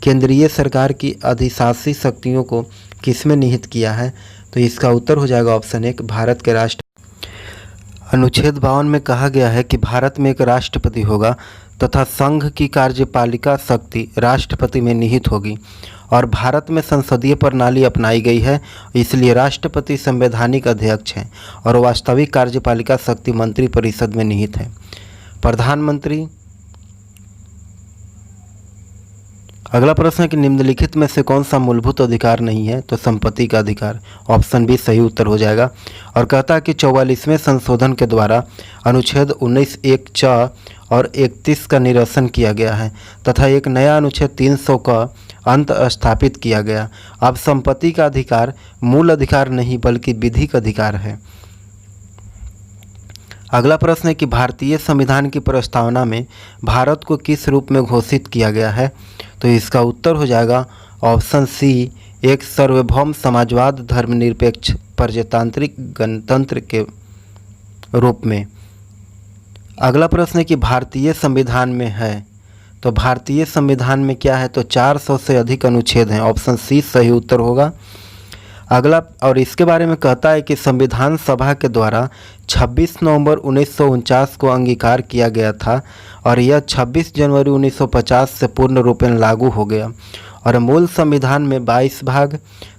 केंद्रीय सरकार की अधिशासी शक्तियों को किसमें निहित किया है। तो इसका उत्तर हो जाएगा ऑप्शन 1, भारत के राष्ट्र। अनुच्छेद 52 में कहा गया है कि भारत में एक राष्ट्रपति होगा तथा संघ की कार्यपालिका शक्ति राष्ट्रपति में निहित होगी। और भारत में संसदीय प्रणाली अपनाई गई है, इसलिए राष्ट्रपति संवैधानिक अध्यक्ष हैं और वास्तविक कार्यपालिका शक्ति मंत्री परिषद में निहित है। प्रधानमंत्री। अगला प्रश्न है कि निम्नलिखित में से कौन सा मूलभूत अधिकार नहीं है। तो संपत्ति का अधिकार। ऑप्शन बी सही उत्तर हो जाएगा। और कहता है कि 44वें संशोधन के द्वारा अनुच्छेद 19(1) च और 31 का निरसन किया गया है तथा एक नया अनुच्छेद 300 का अंत स्थापित किया गया। अब संपत्ति का अधिकार मूल अधिकार नहीं बल्कि विधिक अधिकार है। अगला प्रश्न है कि भारतीय संविधान की प्रस्तावना में भारत को किस रूप में घोषित किया गया है। तो इसका उत्तर हो जाएगा ऑप्शन सी, एक सार्वभौम समाजवाद धर्मनिरपेक्ष प्रजातांत्रिक गणतंत्र के रूप में। अगला प्रश्न है कि भारतीय संविधान में है। तो भारतीय संविधान में क्या है। तो 400 से अधिक अनुच्छेद हैं। ऑप्शन सी सही उत्तर होगा। अगला और इसके बारे में कहता है कि संविधान सभा के द्वारा 26 नवंबर 1949 को अंगीकार किया गया था और यह 26 जनवरी 1950 से पूर्ण रूपेण लागू हो गया। और मूल संविधान में 22 भाग,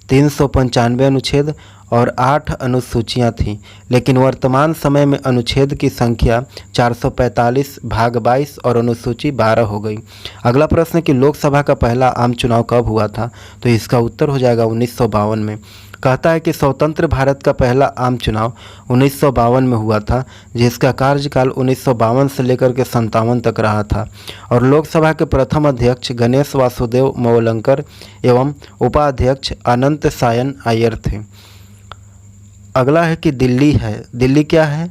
395 अनुच्छेद और 8 अनुसूचियां थीं, लेकिन वर्तमान समय में अनुच्छेद की संख्या 445, भाग 22 और अनुसूची 12 हो गई। अगला प्रश्न है कि लोकसभा का पहला आम चुनाव कब हुआ था। तो इसका उत्तर हो जाएगा 1952 में। कहता है कि स्वतंत्र भारत का पहला आम चुनाव 1952 में हुआ था, जिसका कार्यकाल 1952 से लेकर के 57 तक रहा था और लोकसभा के प्रथम अध्यक्ष गणेश वासुदेव मोवलंकर एवं उपाध्यक्ष अनंत सायन अय्यर थे। अगला है कि दिल्ली है। दिल्ली क्या है?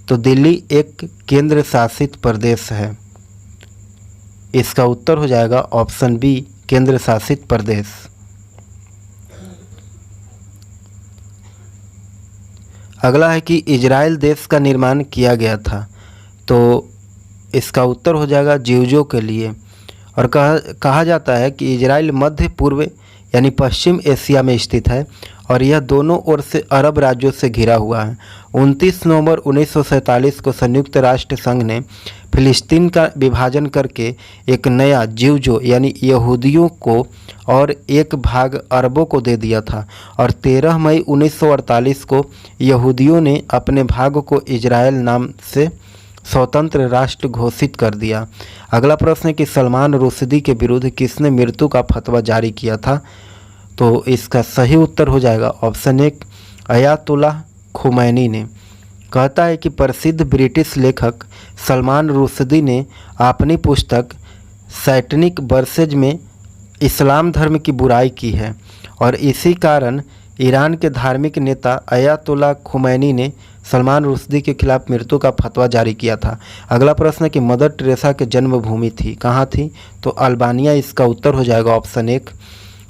तो दिल्ली एक केंद्र शासित प्रदेश है। इसका उत्तर हो जाएगा ऑप्शन बी, केंद्र शासित प्रदेश। अगला है कि इजराइल देश का निर्माण किया गया था, तो इसका उत्तर हो जाएगा ज्यूजों के लिए। और कहा जाता है कि इजराइल मध्य पूर्व यानी पश्चिम एशिया में स्थित है और यह दोनों ओर से अरब राज्यों से घिरा हुआ है। 29 नवंबर 1947 को संयुक्त राष्ट्र संघ ने फिलिस्तीन का विभाजन करके एक नया ज्यूजो यानी यहूदियों को और एक भाग अरबों को दे दिया था और 13 मई 1948 को यहूदियों ने अपने भाग को इजराइल नाम से स्वतंत्र राष्ट्र घोषित कर दिया। अगला प्रश्न है कि सलमान रुश्दी के विरुद्ध किसने मृत्यु का फतवा जारी किया था? तो इसका सही उत्तर हो जाएगा ऑप्शन एक, अयातुल्लाह खुमैनी ने। कहता है कि प्रसिद्ध ब्रिटिश लेखक सलमान रुश्दी ने अपनी पुस्तक सैटनिक वर्सेज में इस्लाम धर्म की बुराई की है और इसी कारण ईरान के धार्मिक नेता अयातुल्लाह खुमैनी ने सलमान रुश्दी के खिलाफ मृत्यु का फतवा जारी किया था। अगला प्रश्न है कि मदर टेरेसा की जन्मभूमि थी, कहाँ थी? तो अल्बानिया इसका उत्तर हो जाएगा ऑप्शन एक।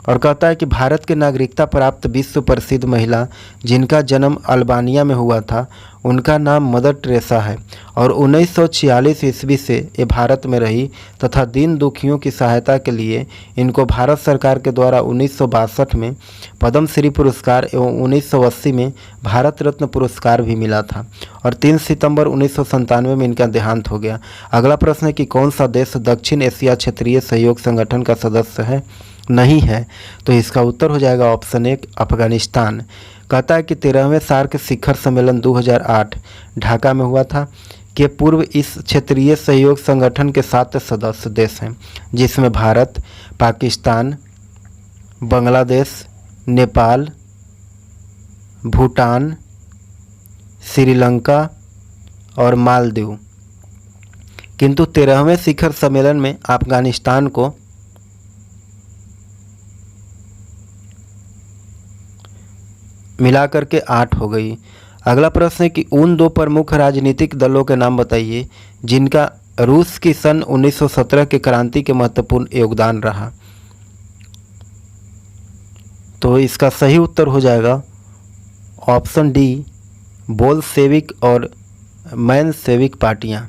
और कहता है कि भारत की नागरिकता प्राप्त विश्व प्रसिद्ध महिला जिनका जन्म अल्बानिया में हुआ था उनका नाम मदर टेरेसा है और 1946 ईस्वी से ये भारत में रही तथा दीन दुखियों की सहायता के लिए इनको भारत सरकार के द्वारा 1962 में पद्म श्री पुरस्कार एवं 1980 में भारत रत्न पुरस्कार भी मिला था और 3 सितंबर 1997 में इनका देहांत हो गया। अगला प्रश्न है कि कौन सा देश दक्षिण एशिया क्षेत्रीय सहयोग संगठन का सदस्य है? नहीं है, तो इसका उत्तर हो जाएगा ऑप्शन एक, अफगानिस्तान। कहता है कि 13वें सार्क शिखर सम्मेलन 2008 ढाका में हुआ था के पूर्व इस क्षेत्रीय सहयोग संगठन के 7 सदस्य देश हैं जिसमें भारत, पाकिस्तान, बांग्लादेश, नेपाल, भूटान, श्रीलंका और मालदीव। किंतु 13वें शिखर सम्मेलन में अफगानिस्तान को मिलाकर के 8 हो गई। अगला प्रश्न है कि उन 2 प्रमुख राजनीतिक दलों के नाम बताइए जिनका रूस की सन 1917 के क्रांति के महत्वपूर्ण योगदान रहा। तो इसका सही उत्तर हो जाएगा ऑप्शन डी, बोल्शेविक और मेंशेविक पार्टियां।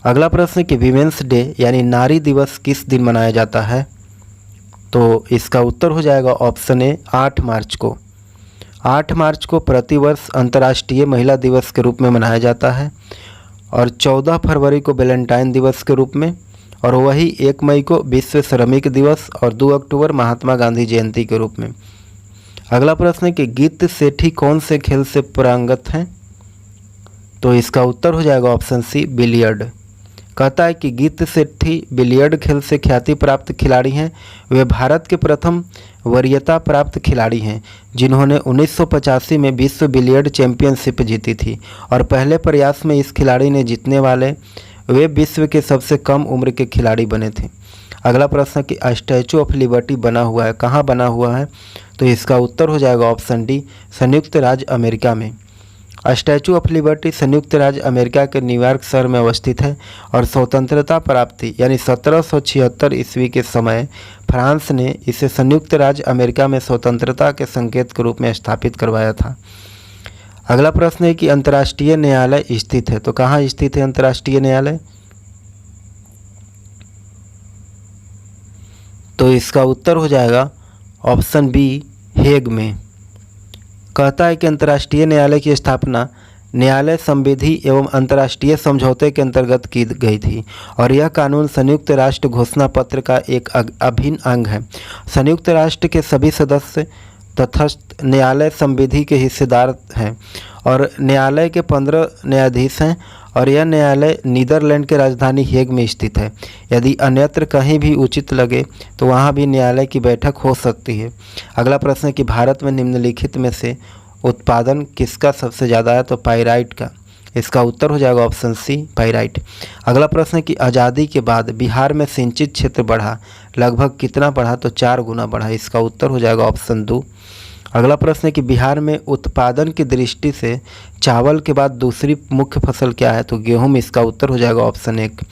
अगला प्रश्न है कि वीमेंस डे यानी नारी दिवस किस दिन मनाया जाता है? तो इसका उत्तर हो जाएगा ऑप्शन ए, 8 मार्च को। 8 मार्च को प्रतिवर्ष अंतर्राष्ट्रीय महिला दिवस के रूप में मनाया जाता है और 14 फरवरी को वैलेंटाइन दिवस के रूप में और वही 1 मई को विश्व श्रमिक दिवस और 2 अक्टूबर महात्मा गांधी जयंती के रूप में। अगला प्रश्न है कि गीत सेठी कौन से खेल से पारंगत हैं? तो इसका उत्तर हो जाएगा ऑप्शन सी, बिलियर्ड। कहता है कि गीत सेठी बिलियर्ड खेल से ख्याति प्राप्त खिलाड़ी हैं। वे भारत के प्रथम वरीयता प्राप्त खिलाड़ी हैं जिन्होंने 1985 में विश्व बिलियर्ड चैंपियनशिप जीती थी और पहले प्रयास में इस खिलाड़ी ने जीतने वाले वे विश्व के सबसे कम उम्र के खिलाड़ी बने थे। अगला प्रश्न कि स्टैचू ऑफ लिबर्टी बना हुआ है, कहाँ बना हुआ है? तो इसका उत्तर हो जाएगा ऑप्शन डी, संयुक्त राज्य अमेरिका में। स्टैचू ऑफ लिबर्टी संयुक्त राज्य अमेरिका के न्यूयॉर्क शहर में अवस्थित है और स्वतंत्रता प्राप्ति यानी 1776 ईस्वी के समय फ्रांस ने इसे संयुक्त राज्य अमेरिका में स्वतंत्रता के संकेत के रूप में स्थापित करवाया था। अगला प्रश्न है कि अंतर्राष्ट्रीय न्यायालय स्थित है, तो कहाँ स्थित है अंतर्राष्ट्रीय न्यायालय? तो इसका उत्तर हो जाएगा ऑप्शन बी, हेग में। कहता है कि अंतर्राष्ट्रीय न्यायालय की स्थापना न्यायालय संविधि एवं अंतर्राष्ट्रीय समझौते के अंतर्गत की गई थी और यह कानून संयुक्त राष्ट्र घोषणा पत्र का एक अभिन्न अंग है। संयुक्त राष्ट्र के सभी सदस्य तटस्थ न्यायालय संविधि के हिस्सेदार हैं और न्यायालय के 15 न्यायाधीश हैं और यह न्यायालय नीदरलैंड के राजधानी हेग में स्थित है। यदि अन्यत्र कहीं भी उचित लगे तो वहाँ भी न्यायालय की बैठक हो सकती है। अगला प्रश्न है कि भारत में निम्नलिखित में से उत्पादन किसका सबसे ज़्यादा है? तो पाइराइट का। इसका उत्तर हो जाएगा ऑप्शन सी, पाइराइट। अगला प्रश्न है कि आज़ादी के बाद बिहार में सिंचित क्षेत्र बढ़ा, लगभग कितना बढ़ा? तो 4 गुना बढ़ा। इसका उत्तर हो जाएगा ऑप्शन 2। अगला प्रश्न है कि बिहार में उत्पादन की दृष्टि से चावल के बाद दूसरी मुख्य फसल क्या है? तो गेहूँ। इसका उत्तर हो जाएगा ऑप्शन 1।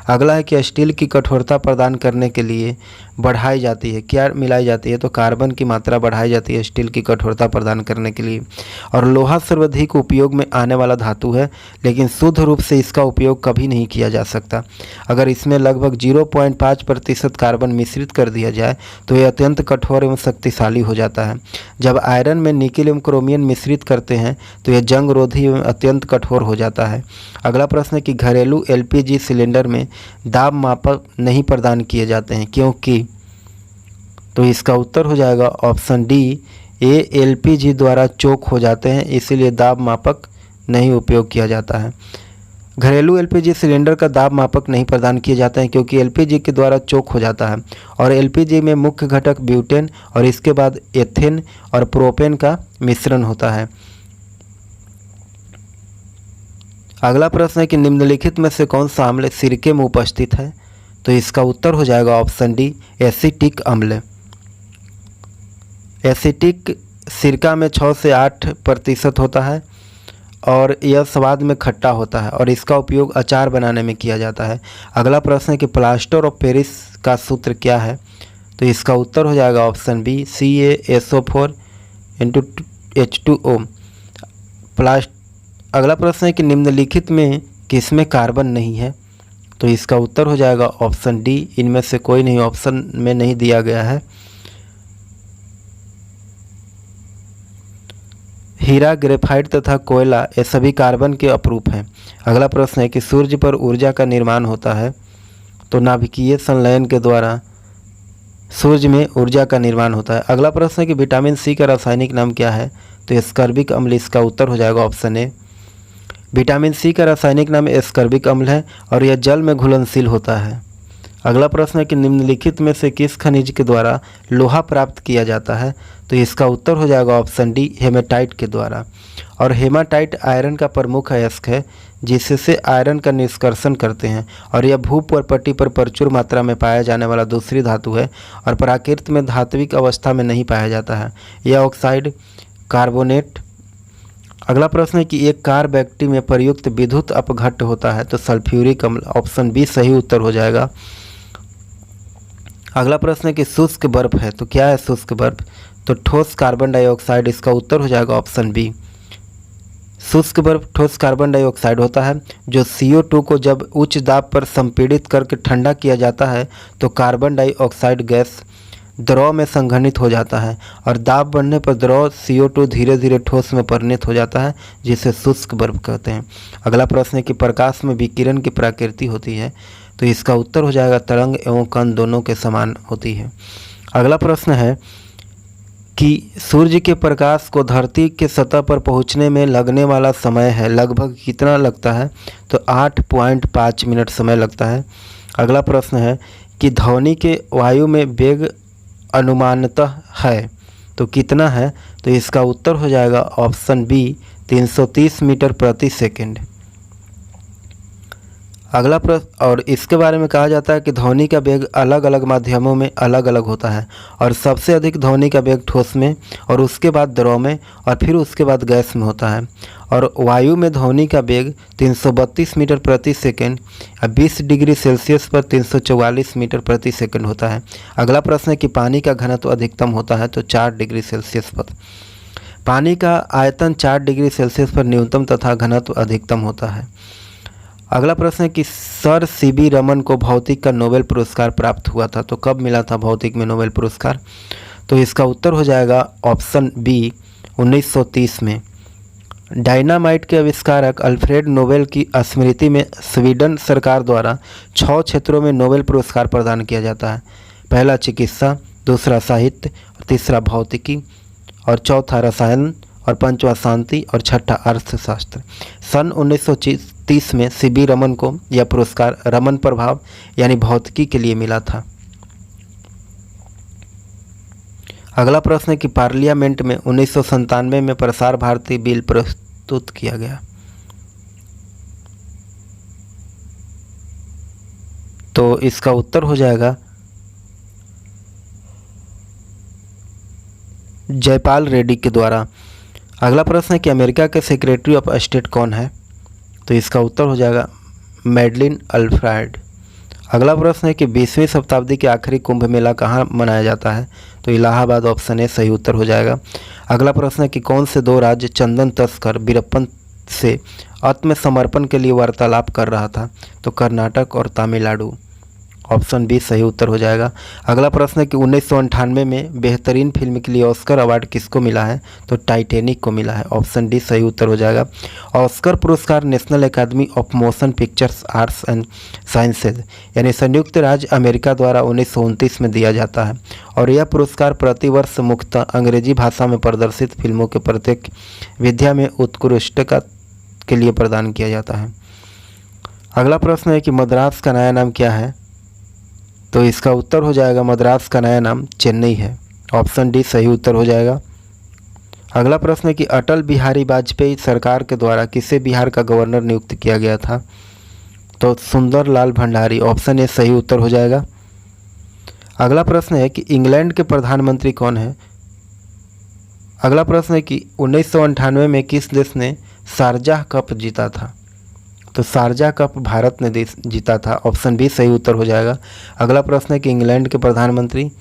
अगला है कि स्टील की कठोरता प्रदान करने के लिए बढ़ाई जाती है, क्या मिलाई जाती है? तो कार्बन की मात्रा बढ़ाई जाती है स्टील की कठोरता प्रदान करने के लिए। और लोहा सर्वाधिक उपयोग में आने वाला धातु है, लेकिन शुद्ध रूप से इसका उपयोग कभी नहीं किया जा सकता। अगर इसमें लगभग 0.5% कार्बन मिश्रित कर दिया जाए तो यह अत्यंत कठोर एवं शक्तिशाली हो जाता है। जब आयरन में निकेल एवं क्रोमियम मिश्रित करते हैं तो यह जंग रोधी एवं अत्यंत कठोर हो जाता है। अगला प्रश्न है कि घरेलू LPG सिलेंडर में दाब मापक नहीं प्रदान किए जाते हैं, क्योंकि? तो इसका उत्तर हो जाएगा ऑप्शन डी, ये LPG द्वारा चोक हो जाते हैं, इसीलिए दाब मापक नहीं उपयोग किया जाता है। घरेलू LPG सिलेंडर का दाब मापक नहीं प्रदान किए जाते हैं क्योंकि LPG के द्वारा चोक हो जाता है। और LPG में मुख्य घटक ब्यूटेन और इसके बाद एथेन और प्रोपेन का मिश्रण होता है। अगला प्रश्न है कि निम्नलिखित में से कौन सा अम्ल सिरके में उपस्थित है? तो इसका उत्तर हो जाएगा ऑप्शन डी, एसिटिक अम्ल। एसिटिक सिरका में 6 से 8% होता है और यह स्वाद में खट्टा होता है और इसका उपयोग अचार बनाने में किया जाता है। अगला प्रश्न है कि प्लास्टर ऑफ पेरिस का सूत्र क्या है? तो इसका उत्तर हो जाएगा ऑप्शन बी, CaSO4 H2O। अगला प्रश्न है कि निम्नलिखित में किसमें कार्बन नहीं है? तो इसका उत्तर हो जाएगा ऑप्शन डी, इनमें से कोई नहीं ऑप्शन में नहीं दिया गया है। हीरा, ग्रेफाइट तथा कोयला ये सभी कार्बन के अपरूप हैं। अगला प्रश्न है कि सूर्य पर ऊर्जा का निर्माण होता है, तो नाभिकीय संलयन के द्वारा सूर्य में ऊर्जा का निर्माण होता है। अगला प्रश्न है कि विटामिन सी का रासायनिक नाम क्या है? तो एस्कर्बिक अम्ल। इसका उत्तर हो जाएगा ऑप्शन ए। विटामिन सी का रासायनिक नाम एस्कर्बिक अम्ल है और यह जल में घुलनशील होता है। अगला प्रश्न है कि निम्नलिखित में से किस खनिज के द्वारा लोहा प्राप्त किया जाता है? तो इसका उत्तर हो जाएगा ऑप्शन डी, हेमाटाइट के द्वारा। और हेमाटाइट आयरन का प्रमुख अयस्क है जिससे आयरन का निष्कर्षण करते हैं और यह भूपर्पटी पर प्रचुर मात्रा में पाया जाने वाला दूसरी धातु है और प्रकृति में धात्विक अवस्था में नहीं पाया जाता है। यह ऑक्साइड कार्बोनेट। अगला प्रश्न है कि एक कार बैटरी में प्रयुक्त विद्युत अपघट्ट होता है, तो सल्फ्यूरिक अम्ल। ऑप्शन बी सही उत्तर हो जाएगा। अगला प्रश्न है कि शुष्क बर्फ है, तो क्या है शुष्क बर्फ? तो ठोस कार्बन डाइऑक्साइड। इसका उत्तर हो जाएगा ऑप्शन बी। शुष्क बर्फ ठोस कार्बन डाइऑक्साइड होता है जो CO2 को जब उच्च दाब पर संपीड़ित करके ठंडा किया जाता है तो कार्बन डाइऑक्साइड गैस द्रव में संघनित हो जाता है और दाब बढ़ने पर द्रव CO2 धीरे धीरे ठोस में परिणत हो जाता है, जिसे शुष्क बर्फ कहते हैं। अगला प्रश्न है कि प्रकाश में विकिरण की प्रकृति होती है, तो इसका उत्तर हो जाएगा तरंग एवं कण दोनों के समान होती है। अगला प्रश्न है कि सूर्य के प्रकाश को धरती के सतह पर पहुंचने में लगने वाला समय है लगभग कितना लगता है? तो 8.5 मिनट समय लगता है। अगला प्रश्न है कि ध्वनि के वायु में वेग अनुमानतः है, तो कितना है? तो इसका उत्तर हो जाएगा ऑप्शन बी, 330 मीटर प्रति सेकंड। अगला प्रश्न, और इसके बारे में कहा जाता है कि ध्वनि का वेग अलग अलग माध्यमों में अलग अलग होता है और सबसे अधिक ध्वनि का वेग ठोस में और उसके बाद द्रव में और फिर उसके बाद गैस में होता है। और वायु में ध्वनि का वेग 332 मीटर प्रति सेकंड या 20 डिग्री सेल्सियस पर 344 मीटर प्रति सेकंड होता है। अगला प्रश्न है कि पानी का घनत्व अधिकतम होता है, तो 4 डिग्री सेल्सियस पर। पानी का आयतन 4 डिग्री सेल्सियस पर न्यूनतम तथा घनत्व अधिकतम होता है। अगला प्रश्न है कि सर CB रमन को भौतिक का नोबेल पुरस्कार प्राप्त हुआ था, तो कब मिला था भौतिक में नोबेल पुरस्कार? तो इसका उत्तर हो जाएगा ऑप्शन बी, 1930 में। डायनामाइट के आविष्कारक अल्फ्रेड नोबेल की स्मृति में स्वीडन सरकार द्वारा 6 क्षेत्रों में नोबेल पुरस्कार प्रदान किया जाता है। पहला चिकित्सा, दूसरा साहित्य, तीसरा भौतिकी और चौथा रसायन और 5वां शांति और 6ठा अर्थशास्त्र। सन 1930 में सीबी रमन को यह पुरस्कार रमन प्रभाव यानी भौतिकी के लिए मिला था। अगला प्रश्न है कि पार्लियामेंट में 1997 में प्रसार भारती बिल प्रस्तुत किया गया। तो इसका उत्तर हो जाएगा जयपाल रेड्डी के द्वारा। अगला प्रश्न है कि अमेरिका के सेक्रेटरी ऑफ स्टेट कौन है? तो इसका उत्तर हो जाएगा मैडलिन अल्फ्रेड। अगला प्रश्न है कि 20वीं शताब्दी के आखिरी कुंभ मेला कहाँ मनाया जाता है? तो इलाहाबाद, ऑप्शन ए सही उत्तर हो जाएगा। अगला प्रश्न है कि कौन से दो राज्य चंदन तस्कर वीरप्पन से आत्मसमर्पण के लिए वार्तालाप कर रहा था? तो कर्नाटक और तमिलनाडु, ऑप्शन बी सही उत्तर हो जाएगा। अगला प्रश्न है कि 1998 में बेहतरीन फिल्म के लिए ऑस्कर अवार्ड किसको मिला है? तो टाइटैनिक को मिला है, ऑप्शन डी सही उत्तर हो जाएगा। ऑस्कर पुरस्कार national academy of motion pictures arts and sciences यानी संयुक्त राज्य अमेरिका द्वारा 1929 में दिया जाता है और यह पुरस्कार प्रतिवर्ष मुख्यतः अंग्रेजी भाषा में प्रदर्शित फिल्मों के प्रत्येक विधा में उत्कृष्टता के लिए प्रदान किया जाता है। अगला प्रश्न है कि मद्रास का नया नाम क्या है? तो इसका उत्तर हो जाएगा मद्रास का नया नाम चेन्नई है, ऑप्शन डी सही उत्तर हो जाएगा। अगला प्रश्न है कि अटल बिहारी वाजपेयी सरकार के द्वारा किसे बिहार का गवर्नर नियुक्त किया गया था? तो सुंदर लाल भंडारी, ऑप्शन ए सही उत्तर हो जाएगा। अगला प्रश्न है कि इंग्लैंड के प्रधानमंत्री कौन है? अगला प्रश्न है कि 1998 में किस देश ने शारजाह कप जीता था? तो शारजाह कप भारत ने जीता था, ऑप्शन बी सही उत्तर हो जाएगा। अगला प्रश्न है कि इंग्लैंड के प्रधानमंत्री,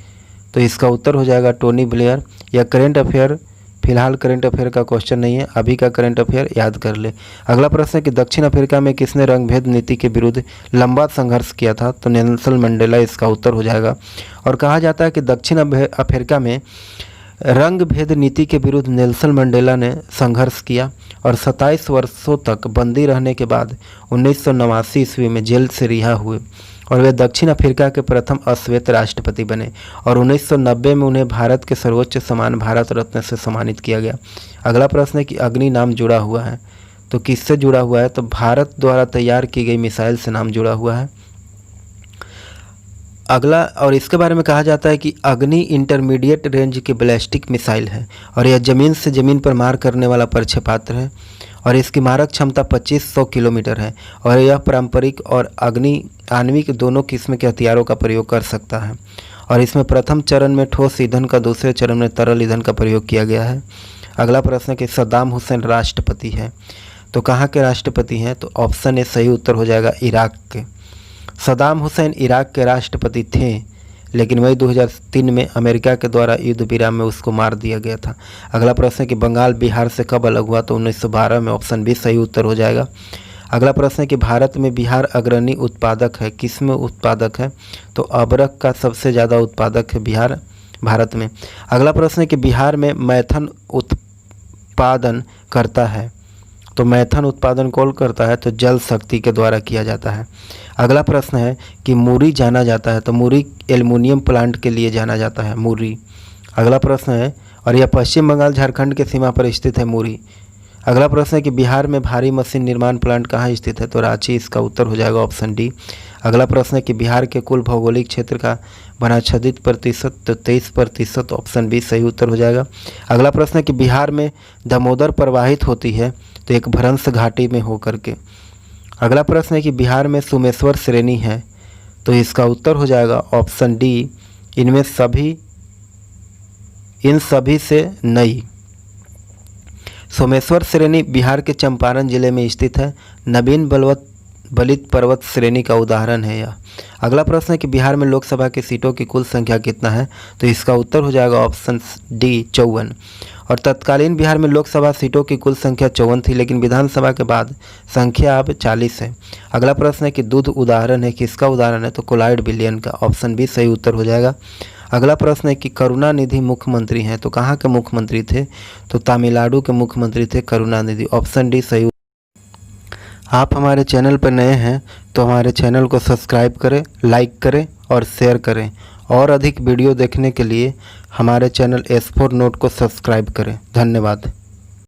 तो इसका उत्तर हो जाएगा टोनी ब्लेयर। यह करेंट अफेयर, फिलहाल करेंट अफेयर का क्वेश्चन नहीं है, अभी का करेंट अफेयर याद कर ले। अगला प्रश्न है कि दक्षिण अफ्रीका में किसने रंगभेद नीति के विरुद्ध लंबा संघर्ष किया था? तो नेल्सन मंडेला इसका उत्तर हो जाएगा। और कहा जाता है कि दक्षिण अफ्रीका में रंग भेद नीति के विरुद्ध नेल्सन मंडेला ने संघर्ष किया और 27 वर्षों तक बंदी रहने के बाद 1989 ईस्वी में जेल से रिहा हुए और वे दक्षिण अफ्रीका के प्रथम अश्वेत राष्ट्रपति बने और 1990 में उन्हें भारत के सर्वोच्च सम्मान भारत रत्न से सम्मानित किया गया। अगला प्रश्न है कि अग्नि नाम जुड़ा हुआ है, तो किससे जुड़ा हुआ है? तो भारत द्वारा तैयार की गई मिसाइल से नाम जुड़ा हुआ है। अगला, और इसके बारे में कहा जाता है कि अग्नि इंटरमीडिएट रेंज की बैलिस्टिक मिसाइल है और यह ज़मीन से ज़मीन पर मार करने वाला प्रक्षेपास्त्र है और इसकी मारक क्षमता 2500 किलोमीटर है और यह पारंपरिक और आणविक दोनों किस्म के हथियारों का प्रयोग कर सकता है और इसमें प्रथम चरण में ठोस ईंधन का, दूसरे चरण में तरल ईंधन का प्रयोग किया गया है। अगला प्रश्न है कि सद्दाम हुसैन राष्ट्रपति है, तो कहाँ के राष्ट्रपति हैं? तो ऑप्शन ए सही उत्तर हो जाएगा इराक के। सद्दाम हुसैन इराक के राष्ट्रपति थे, लेकिन वही 2003 में अमेरिका के द्वारा युद्ध विराम में उसको मार दिया गया था। अगला प्रश्न है कि बंगाल बिहार से कब अलग हुआ? तो 1912 में, ऑप्शन बी सही उत्तर हो जाएगा। अगला प्रश्न है कि भारत में बिहार अग्रणी उत्पादक है, किस में उत्पादक है? तो अबरख का सबसे ज़्यादा उत्पादक है बिहार भारत में। अगला प्रश्न है कि बिहार में मैथन उत्पादन करता है, तो मैथन उत्पादन कौन करता है? तो जल शक्ति के द्वारा किया जाता है। अगला प्रश्न है कि मुरी जाना जाता है, तो मुरी एल्युमिनियम प्लांट के लिए जाना जाता है, मुरी। अगला प्रश्न है, और यह पश्चिम बंगाल झारखंड के सीमा पर स्थित है मुरी। अगला प्रश्न है कि बिहार में भारी मशीन निर्माण प्लांट कहाँ स्थित है? तो रांची, इसका उत्तर हो जाएगा ऑप्शन डी। अगला प्रश्न है कि बिहार के कुल भौगोलिक क्षेत्र का वनाच्छादित प्रतिशत, तो 23%, ऑप्शन बी सही उत्तर हो जाएगा। अगला प्रश्न है कि बिहार में दामोदर प्रवाहित होती है, तो एक भ्रंश घाटी में होकर के। अगला प्रश्न है कि बिहार में सोमेश्वर श्रेणी है, तो इसका उत्तर हो जाएगा ऑप्शन डी, इन सभी से नई। सोमेश्वर श्रेणी बिहार के चंपारण जिले में स्थित है, नवीन बलित पर्वत श्रेणी का उदाहरण है यह। अगला प्रश्न है कि बिहार में लोकसभा की सीटों की कुल संख्या कितना है? तो इसका उत्तर हो जाएगा ऑप्शन डी 54। और तत्कालीन बिहार में लोकसभा सीटों की कुल संख्या 54 थी, लेकिन विधानसभा के बाद संख्या अब 40 है। अगला प्रश्न है कि दूध उदाहरण है, किसका उदाहरण है? तो कोलॉइड बिलियन का, ऑप्शन बी सही उत्तर हो जाएगा। अगला प्रश्न है कि करुणानिधि मुख्यमंत्री हैं, तो कहाँ के मुख्यमंत्री थे? तो तमिलनाडु के मुख्यमंत्री थे करुणानिधि, ऑप्शन डी सही। आप हमारे चैनल पर नए हैं तो हमारे चैनल को सब्सक्राइब करें, लाइक करें और शेयर करें। और अधिक वीडियो देखने के लिए हमारे चैनल S4 नोट को सब्सक्राइब करें। धन्यवाद।